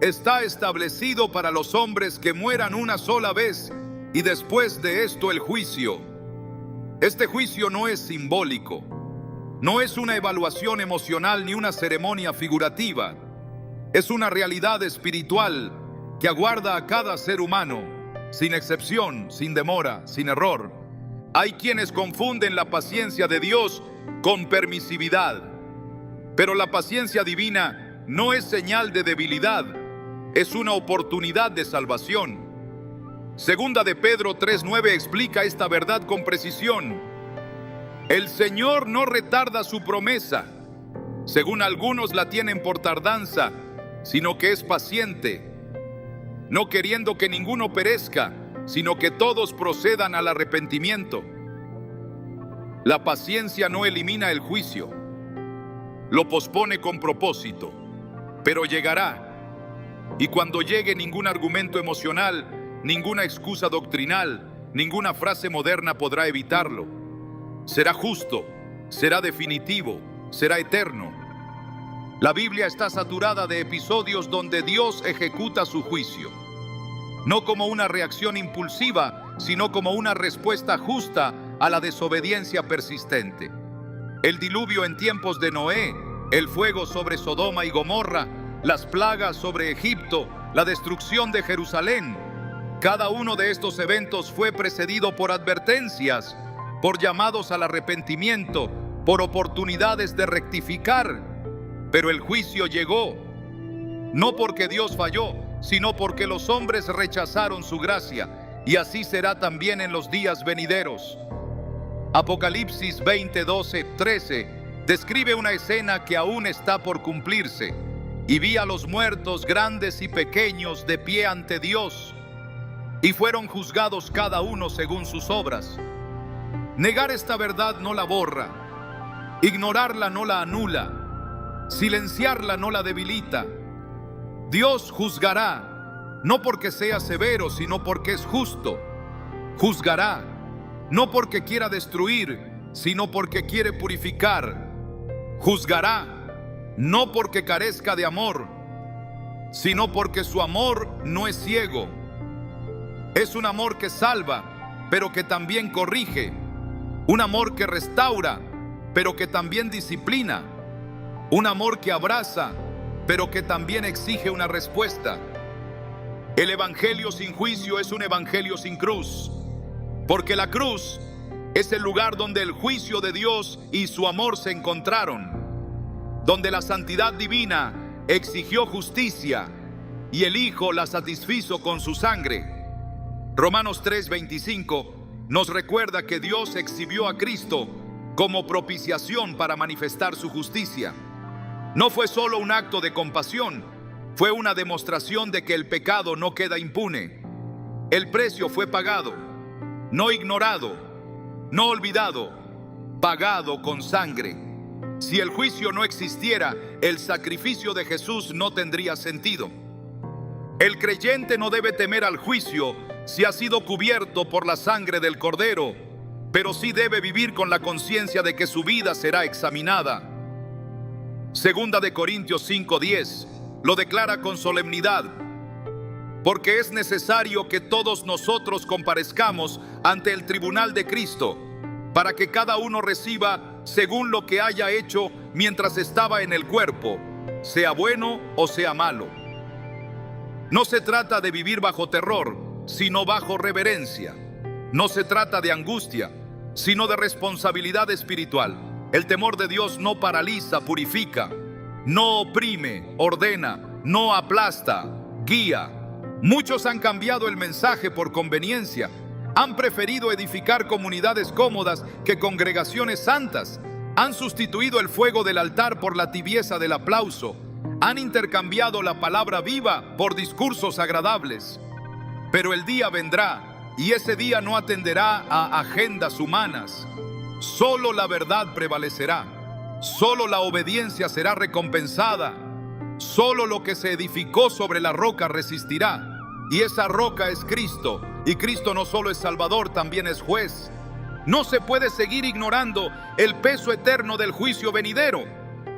Está establecido para los hombres que mueran una sola vez y después de esto el juicio. Este juicio no es simbólico, no es una evaluación emocional ni una ceremonia figurativa. Es una realidad espiritual que aguarda a cada ser humano, sin excepción, sin demora, sin error. Hay quienes confunden la paciencia de Dios con permisividad, pero la paciencia divina no es señal de debilidad, es una oportunidad de salvación. Segunda de Pedro 3:9 explica esta verdad con precisión. El Señor no retarda su promesa, según algunos la tienen por tardanza, sino que es paciente, no queriendo que ninguno perezca, sino que todos procedan al arrepentimiento. La paciencia no elimina el juicio, lo pospone con propósito, pero llegará. Y cuando llegue, ningún argumento emocional, ninguna excusa doctrinal, ninguna frase moderna podrá evitarlo. Será justo, será definitivo, será eterno. La Biblia está saturada de episodios donde Dios ejecuta su juicio, no como una reacción impulsiva, sino como una respuesta justa a la desobediencia persistente. El diluvio en tiempos de Noé, el fuego sobre Sodoma y Gomorra, las plagas sobre Egipto, la destrucción de Jerusalén. Cada uno de estos eventos fue precedido por advertencias, por llamados al arrepentimiento, por oportunidades de rectificar. Pero el juicio llegó, no porque Dios falló, sino porque los hombres rechazaron su gracia, y así será también en los días venideros. Apocalipsis 20, 12, 13 describe una escena que aún está por cumplirse. Y vi a los muertos, grandes y pequeños, de pie ante Dios, y fueron juzgados cada uno según sus obras. Negar esta verdad no la borra, ignorarla no la anula, silenciarla no la debilita. Dios juzgará, no porque sea severo, sino porque es justo. Juzgará, no porque quiera destruir, sino porque quiere purificar. Juzgará, no porque carezca de amor, sino porque su amor no es ciego. Es un amor que salva, pero que también corrige. Un amor que restaura, pero que también disciplina. Un amor que abraza, pero que también exige una respuesta. El evangelio sin juicio es un evangelio sin cruz, porque la cruz es el lugar donde el juicio de Dios y su amor se encontraron, donde la santidad divina exigió justicia y el Hijo la satisfizo con su sangre. Romanos 3:25 nos recuerda que Dios exhibió a Cristo como propiciación para manifestar su justicia. No fue solo un acto de compasión, fue una demostración de que el pecado no queda impune. El precio fue pagado, no ignorado, no olvidado, pagado con sangre. Si el juicio no existiera, el sacrificio de Jesús no tendría sentido. El creyente no debe temer al juicio si ha sido cubierto por la sangre del Cordero, pero sí debe vivir con la conciencia de que su vida será examinada. Segunda de Corintios 5:10 lo declara con solemnidad: porque es necesario que todos nosotros comparezcamos ante el tribunal de Cristo, para que cada uno reciba según lo que haya hecho mientras estaba en el cuerpo, sea bueno o sea malo. No se trata de vivir bajo terror, sino bajo reverencia. No se trata de angustia, sino de responsabilidad espiritual. El temor de Dios no paraliza, purifica, no oprime, ordena, no aplasta, guía. Muchos han cambiado el mensaje por conveniencia. Han preferido edificar comunidades cómodas que congregaciones santas. Han sustituido el fuego del altar por la tibieza del aplauso. Han intercambiado la palabra viva por discursos agradables. Pero el día vendrá, y ese día no atenderá a agendas humanas. Solo la verdad prevalecerá. Solo la obediencia será recompensada. Solo lo que se edificó sobre la roca resistirá. Y esa roca es Cristo. Y Cristo no solo es Salvador, también es juez. No se puede seguir ignorando el peso eterno del juicio venidero.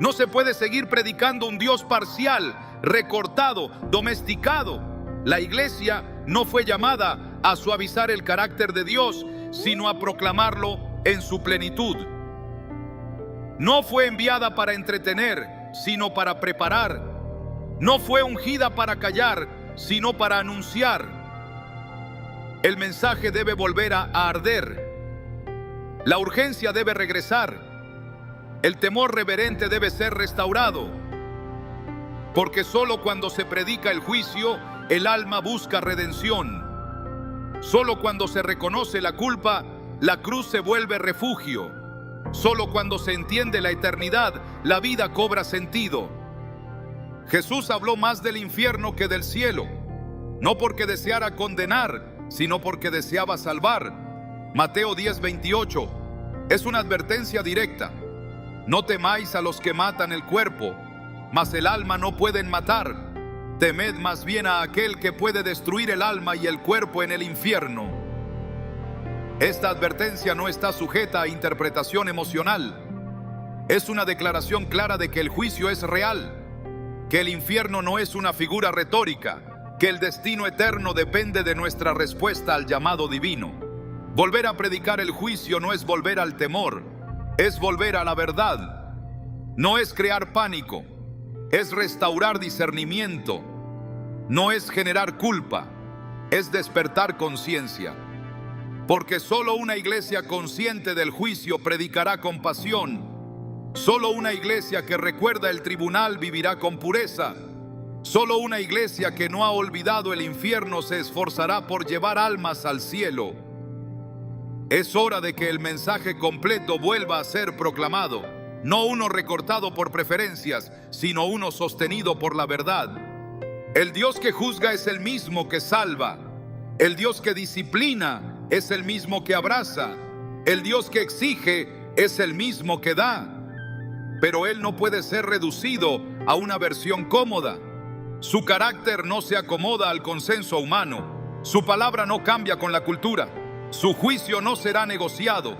No se puede seguir predicando un Dios parcial, recortado, domesticado. La iglesia no fue llamada a suavizar el carácter de Dios, sino a proclamarlo en su plenitud. No fue enviada para entretener, sino para preparar. No fue ungida para callar, sino para anunciar. El mensaje debe volver a arder. La urgencia debe regresar. El temor reverente debe ser restaurado. Porque solo cuando se predica el juicio, el alma busca redención. Solo cuando se reconoce la culpa, la cruz se vuelve refugio. Solo cuando se entiende la eternidad, la vida cobra sentido. Jesús habló más del infierno que del cielo, no porque deseara condenar, sino porque deseaba salvar. Mateo 10:28 es una advertencia directa. No temáis a los que matan el cuerpo, mas el alma no pueden matar. Temed más bien a aquel que puede destruir el alma y el cuerpo en el infierno. Esta advertencia no está sujeta a interpretación emocional. Es una declaración clara de que el juicio es real, que el infierno no es una figura retórica, que el destino eterno depende de nuestra respuesta al llamado divino. Volver a predicar el juicio no es volver al temor, es volver a la verdad. No es crear pánico, es restaurar discernimiento. No es generar culpa, es despertar conciencia. Porque solo una iglesia consciente del juicio predicará con pasión. Solo una iglesia que recuerda el tribunal vivirá con pureza. Solo una iglesia que no ha olvidado el infierno se esforzará por llevar almas al cielo. Es hora de que el mensaje completo vuelva a ser proclamado, no uno recortado por preferencias, sino uno sostenido por la verdad. El Dios que juzga es el mismo que salva. El Dios que disciplina es el mismo que abraza. El Dios que exige es el mismo que da. Pero Él no puede ser reducido a una versión cómoda. Su carácter no se acomoda al consenso humano. Su palabra no cambia con la cultura. Su juicio no será negociado.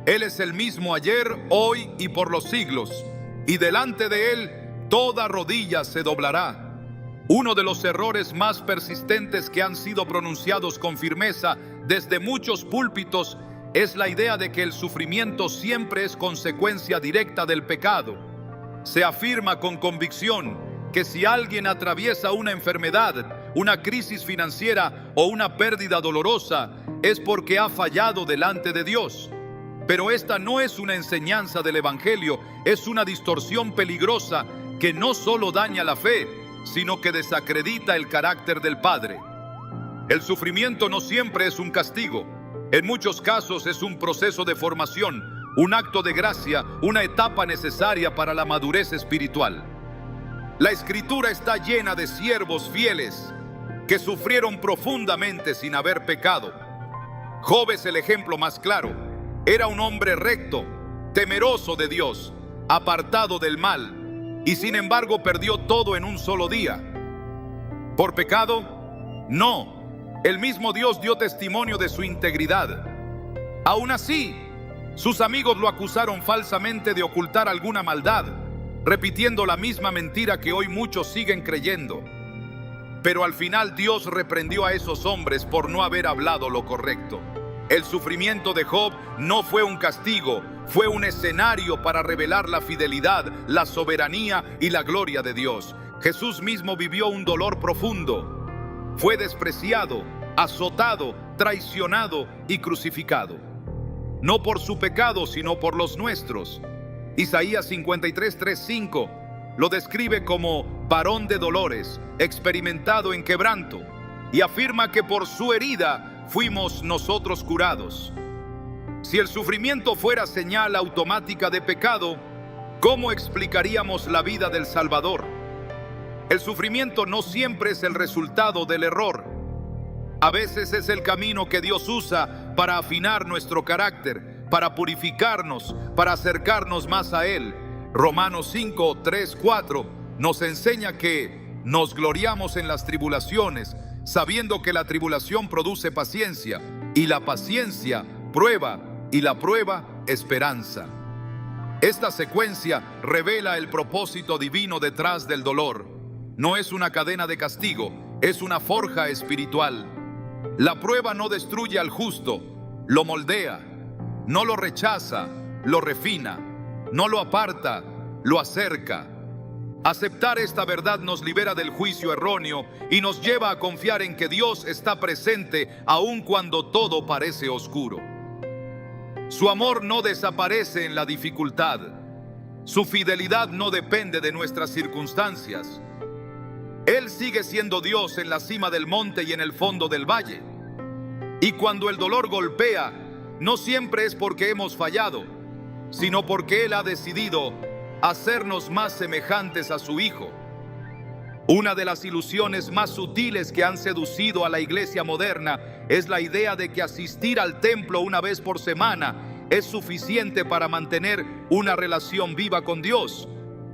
Él es el mismo ayer, hoy y por los siglos. Y delante de Él toda rodilla se doblará. Uno de los errores más persistentes que han sido pronunciados con firmeza desde muchos púlpitos es la idea de que el sufrimiento siempre es consecuencia directa del pecado. Se afirma con convicción que si alguien atraviesa una enfermedad, una crisis financiera o una pérdida dolorosa, es porque ha fallado delante de Dios. Pero esta no es una enseñanza del Evangelio, es una distorsión peligrosa que no solo daña la fe, sino que desacredita el carácter del Padre. El sufrimiento no siempre es un castigo. En muchos casos es un proceso de formación, un acto de gracia, una etapa necesaria para la madurez espiritual. La Escritura está llena de siervos fieles que sufrieron profundamente sin haber pecado. Job es el ejemplo más claro. Era un hombre recto, temeroso de Dios, apartado del mal, y sin embargo perdió todo en un solo día. ¿Por pecado? No. El mismo Dios dio testimonio de su integridad. Aún así, sus amigos lo acusaron falsamente de ocultar alguna maldad, repitiendo la misma mentira que hoy muchos siguen creyendo. Pero al final Dios reprendió a esos hombres por no haber hablado lo correcto. El sufrimiento de Job no fue un castigo, fue un escenario para revelar la fidelidad, la soberanía y la gloria de Dios. Jesús mismo vivió un dolor profundo. Fue despreciado, azotado, traicionado y crucificado. No por su pecado, sino por los nuestros. Isaías 53:3-5 lo describe como varón de dolores, experimentado en quebranto, y afirma que por su herida fuimos nosotros curados. Si el sufrimiento fuera señal automática de pecado, ¿cómo explicaríamos la vida del Salvador? El sufrimiento no siempre es el resultado del error. A veces es el camino que Dios usa para afinar nuestro carácter, para purificarnos, para acercarnos más a Él. Romanos 5:3-4 nos enseña que nos gloriamos en las tribulaciones, sabiendo que la tribulación produce paciencia, y la paciencia prueba, y la prueba esperanza. Esta secuencia revela el propósito divino detrás del dolor. No es una cadena de castigo, es una forja espiritual. La prueba no destruye al justo, lo moldea, no lo rechaza, lo refina, no lo aparta, lo acerca. Aceptar esta verdad nos libera del juicio erróneo y nos lleva a confiar en que Dios está presente aun cuando todo parece oscuro. Su amor no desaparece en la dificultad. Su fidelidad no depende de nuestras circunstancias. Él sigue siendo Dios en la cima del monte y en el fondo del valle. Y cuando el dolor golpea, no siempre es porque hemos fallado, sino porque Él ha decidido hacernos más semejantes a su Hijo. Una de las ilusiones más sutiles que han seducido a la iglesia moderna es la idea de que asistir al templo una vez por semana es suficiente para mantener una relación viva con Dios.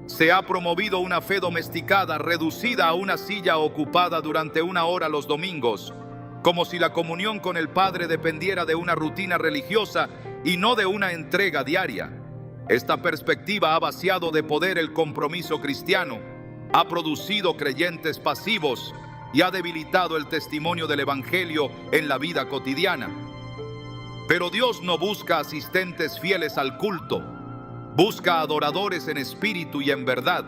Se ha promovido una fe domesticada, reducida a una silla ocupada durante 1 hora los domingos, como si la comunión con el Padre dependiera de una rutina religiosa y no de una entrega diaria. Esta perspectiva ha vaciado de poder el compromiso cristiano, ha producido creyentes pasivos y ha debilitado el testimonio del Evangelio en la vida cotidiana. Pero Dios no busca asistentes fieles al culto, busca adoradores en espíritu y en verdad.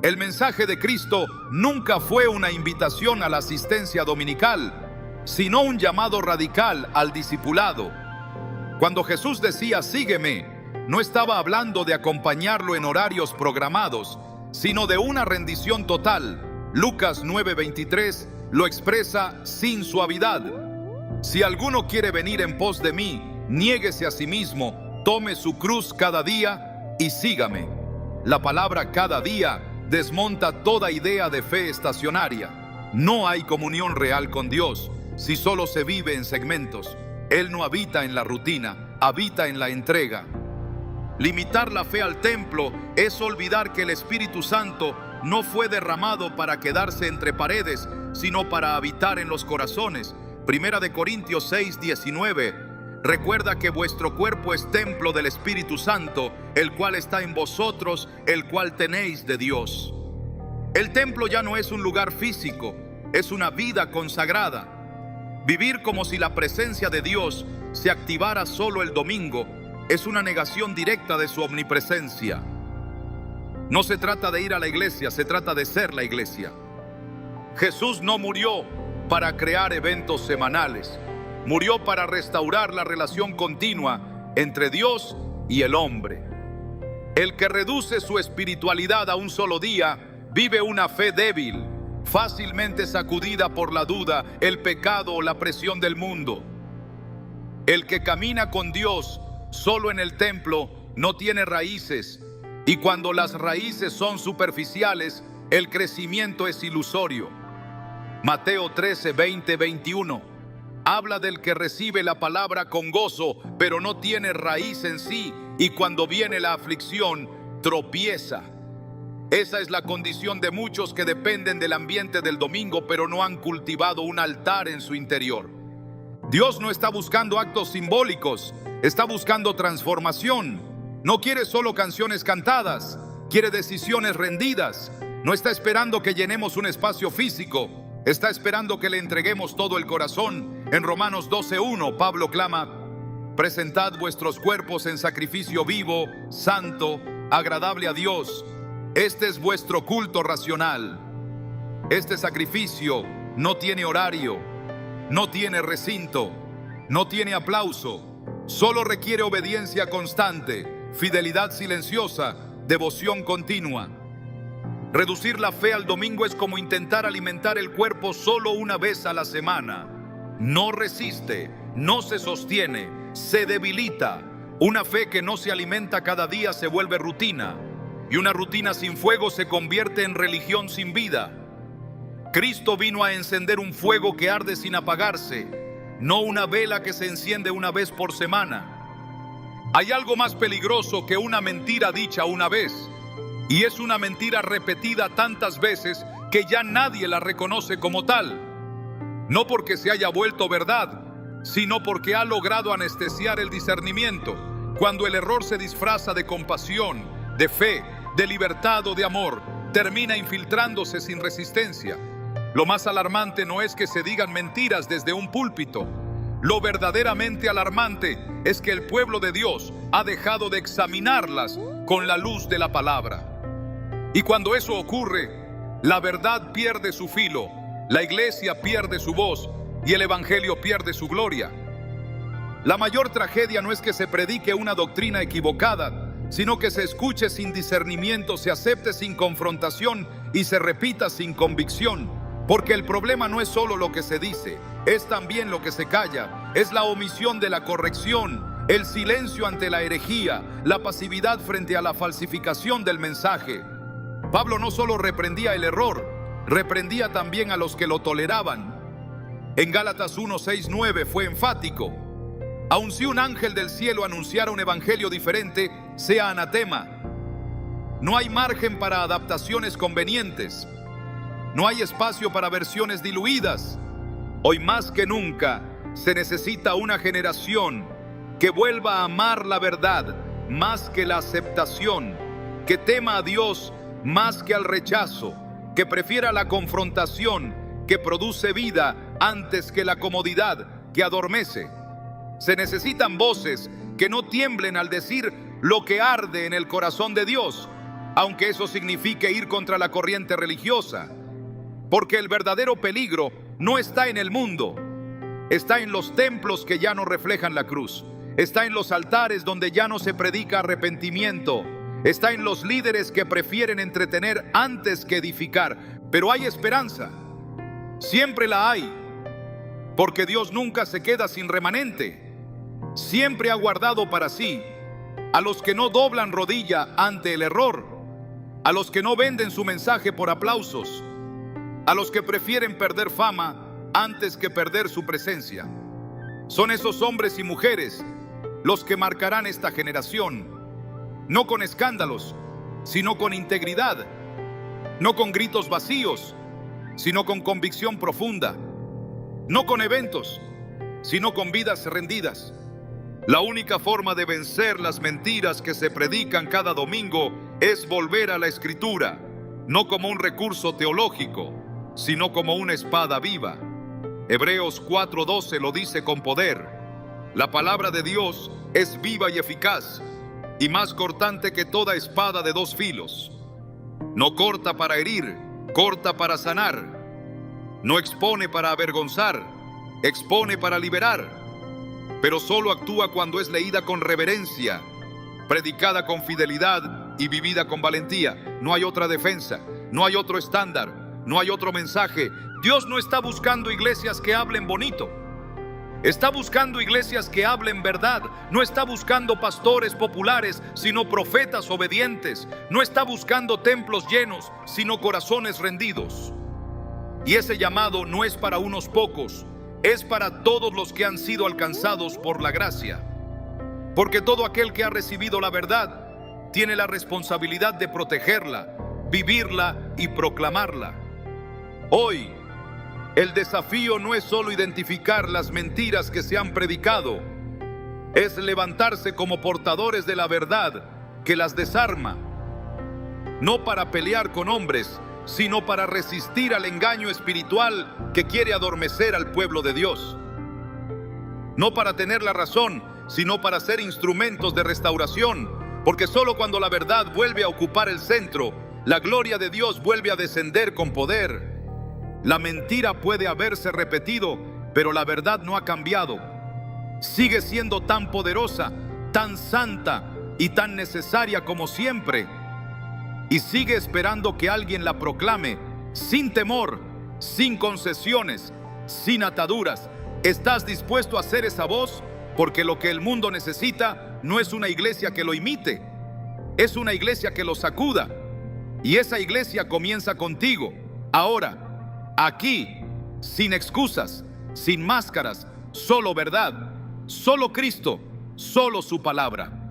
El mensaje de Cristo nunca fue una invitación a la asistencia dominical, sino un llamado radical al discipulado. Cuando Jesús decía "sígueme", no estaba hablando de acompañarlo en horarios programados, sino de una rendición total. Lucas 9:23 lo expresa sin suavidad. Si alguno quiere venir en pos de mí, niéguese a sí mismo, tome su cruz cada día y sígame. La palabra cada día desmonta toda idea de fe estacionaria. No hay comunión real con Dios si solo se vive en segmentos. Él no habita en la rutina, habita en la entrega. Limitar la fe al templo es olvidar que el Espíritu Santo no fue derramado para quedarse entre paredes, sino para habitar en los corazones. 1 Corintios 6:19. Recuerda que vuestro cuerpo es templo del Espíritu Santo, el cual está en vosotros, el cual tenéis de Dios. El templo ya no es un lugar físico, es una vida consagrada. Vivir como si la presencia de Dios se activara solo el domingo es una negación directa de su omnipresencia. No se trata de ir a la iglesia, se trata de ser la iglesia. Jesús no murió para crear eventos semanales, murió para restaurar la relación continua entre Dios y el hombre. El que reduce su espiritualidad a un solo día vive una fe débil, fácilmente sacudida por la duda, el pecado o la presión del mundo. El que camina con Dios solo en el templo no tiene raíces, y cuando las raíces son superficiales, el crecimiento es ilusorio. Mateo 13, 20, 21 habla del que recibe la palabra con gozo, pero no tiene raíz en sí, y cuando viene la aflicción, tropieza. Esa es la condición de muchos que dependen del ambiente del domingo, pero no han cultivado un altar en su interior. Dios no está buscando actos simbólicos, está buscando transformación. No quiere solo canciones cantadas, quiere decisiones rendidas. No está esperando que llenemos un espacio físico, está esperando que le entreguemos todo el corazón. En Romanos 12:1, Pablo clama: presentad vuestros cuerpos en sacrificio vivo, santo, agradable a Dios. Este es vuestro culto racional. Este sacrificio no tiene horario, no tiene recinto, no tiene aplauso. Solo requiere obediencia constante, fidelidad silenciosa, devoción continua. Reducir la fe al domingo es como intentar alimentar el cuerpo solo una vez a la semana. No resiste, no se sostiene, se debilita. Una fe que no se alimenta cada día se vuelve rutina, y una rutina sin fuego se convierte en religión sin vida. Cristo vino a encender un fuego que arde sin apagarse, no una vela que se enciende una vez por semana. Hay algo más peligroso que una mentira dicha una vez, y es una mentira repetida tantas veces que ya nadie la reconoce como tal. No porque se haya vuelto verdad, sino porque ha logrado anestesiar el discernimiento. Cuando el error se disfraza de compasión, de fe, de libertad o de amor, termina infiltrándose sin resistencia. Lo más alarmante no es que se digan mentiras desde un púlpito. Lo verdaderamente alarmante es que el pueblo de Dios ha dejado de examinarlas con la luz de la palabra. Y cuando eso ocurre, la verdad pierde su filo, la iglesia pierde su voz y el evangelio pierde su gloria. La mayor tragedia no es que se predique una doctrina equivocada, sino que se escuche sin discernimiento, se acepte sin confrontación y se repita sin convicción. Porque el problema no es solo lo que se dice, es también lo que se calla, es la omisión de la corrección, el silencio ante la herejía, la pasividad frente a la falsificación del mensaje. Pablo no solo reprendía el error, reprendía también a los que lo toleraban. En Gálatas 1, 6, 9 fue enfático: aun si un ángel del cielo anunciara un evangelio diferente, sea anatema. No hay margen para adaptaciones convenientes. No hay espacio para versiones diluidas. Hoy más que nunca se necesita una generación que vuelva a amar la verdad más que la aceptación, que tema a Dios más que al rechazo, que prefiera la confrontación que produce vida antes que la comodidad que adormece. Se necesitan voces que no tiemblen al decir lo que arde en el corazón de Dios, aunque eso signifique ir contra la corriente religiosa. Porque el verdadero peligro no está en el mundo, está en los templos que ya no reflejan la cruz, está en los altares donde ya no se predica arrepentimiento, está en los líderes que prefieren entretener antes que edificar. Pero hay esperanza, siempre la hay, porque Dios nunca se queda sin remanente. Siempre ha guardado para sí a los que no doblan rodilla ante el error, a los que no venden su mensaje por aplausos, a los que prefieren perder fama antes que perder su presencia. Son esos hombres y mujeres los que marcarán esta generación, no con escándalos, sino con integridad, no con gritos vacíos, sino con convicción profunda, no con eventos, sino con vidas rendidas. La única forma de vencer las mentiras que se predican cada domingo es volver a la Escritura, no como un recurso teológico, sino como una espada viva. Hebreos 4:12 lo dice con poder. La palabra de Dios es viva y eficaz, y más cortante que toda espada de dos filos. No corta para herir, corta para sanar. No expone para avergonzar, expone para liberar. Pero solo actúa cuando es leída con reverencia, predicada con fidelidad y vivida con valentía. No hay otra defensa, no hay otro estándar, no hay otro mensaje. Dios no está buscando iglesias que hablen bonito. Está buscando iglesias que hablen verdad. No está buscando pastores populares, sino profetas obedientes. No está buscando templos llenos, sino corazones rendidos. Y ese llamado no es para unos pocos, es para todos los que han sido alcanzados por la gracia. Porque todo aquel que ha recibido la verdad tiene la responsabilidad de protegerla, vivirla y proclamarla. Hoy, el desafío no es solo identificar las mentiras que se han predicado, es levantarse como portadores de la verdad que las desarma, no para pelear con hombres, sino para resistir al engaño espiritual que quiere adormecer al pueblo de Dios. No para tener la razón, sino para ser instrumentos de restauración, porque solo cuando la verdad vuelve a ocupar el centro, la gloria de Dios vuelve a descender con poder. La mentira puede haberse repetido, pero la verdad no ha cambiado. Sigue siendo tan poderosa, tan santa y tan necesaria como siempre. Y sigue esperando que alguien la proclame sin temor, sin concesiones, sin ataduras. ¿Estás dispuesto a ser esa voz? Porque lo que el mundo necesita no es una iglesia que lo imite, es una iglesia que lo sacuda. Y esa iglesia comienza contigo, ahora, aquí, sin excusas, sin máscaras, solo verdad, solo Cristo, solo su palabra.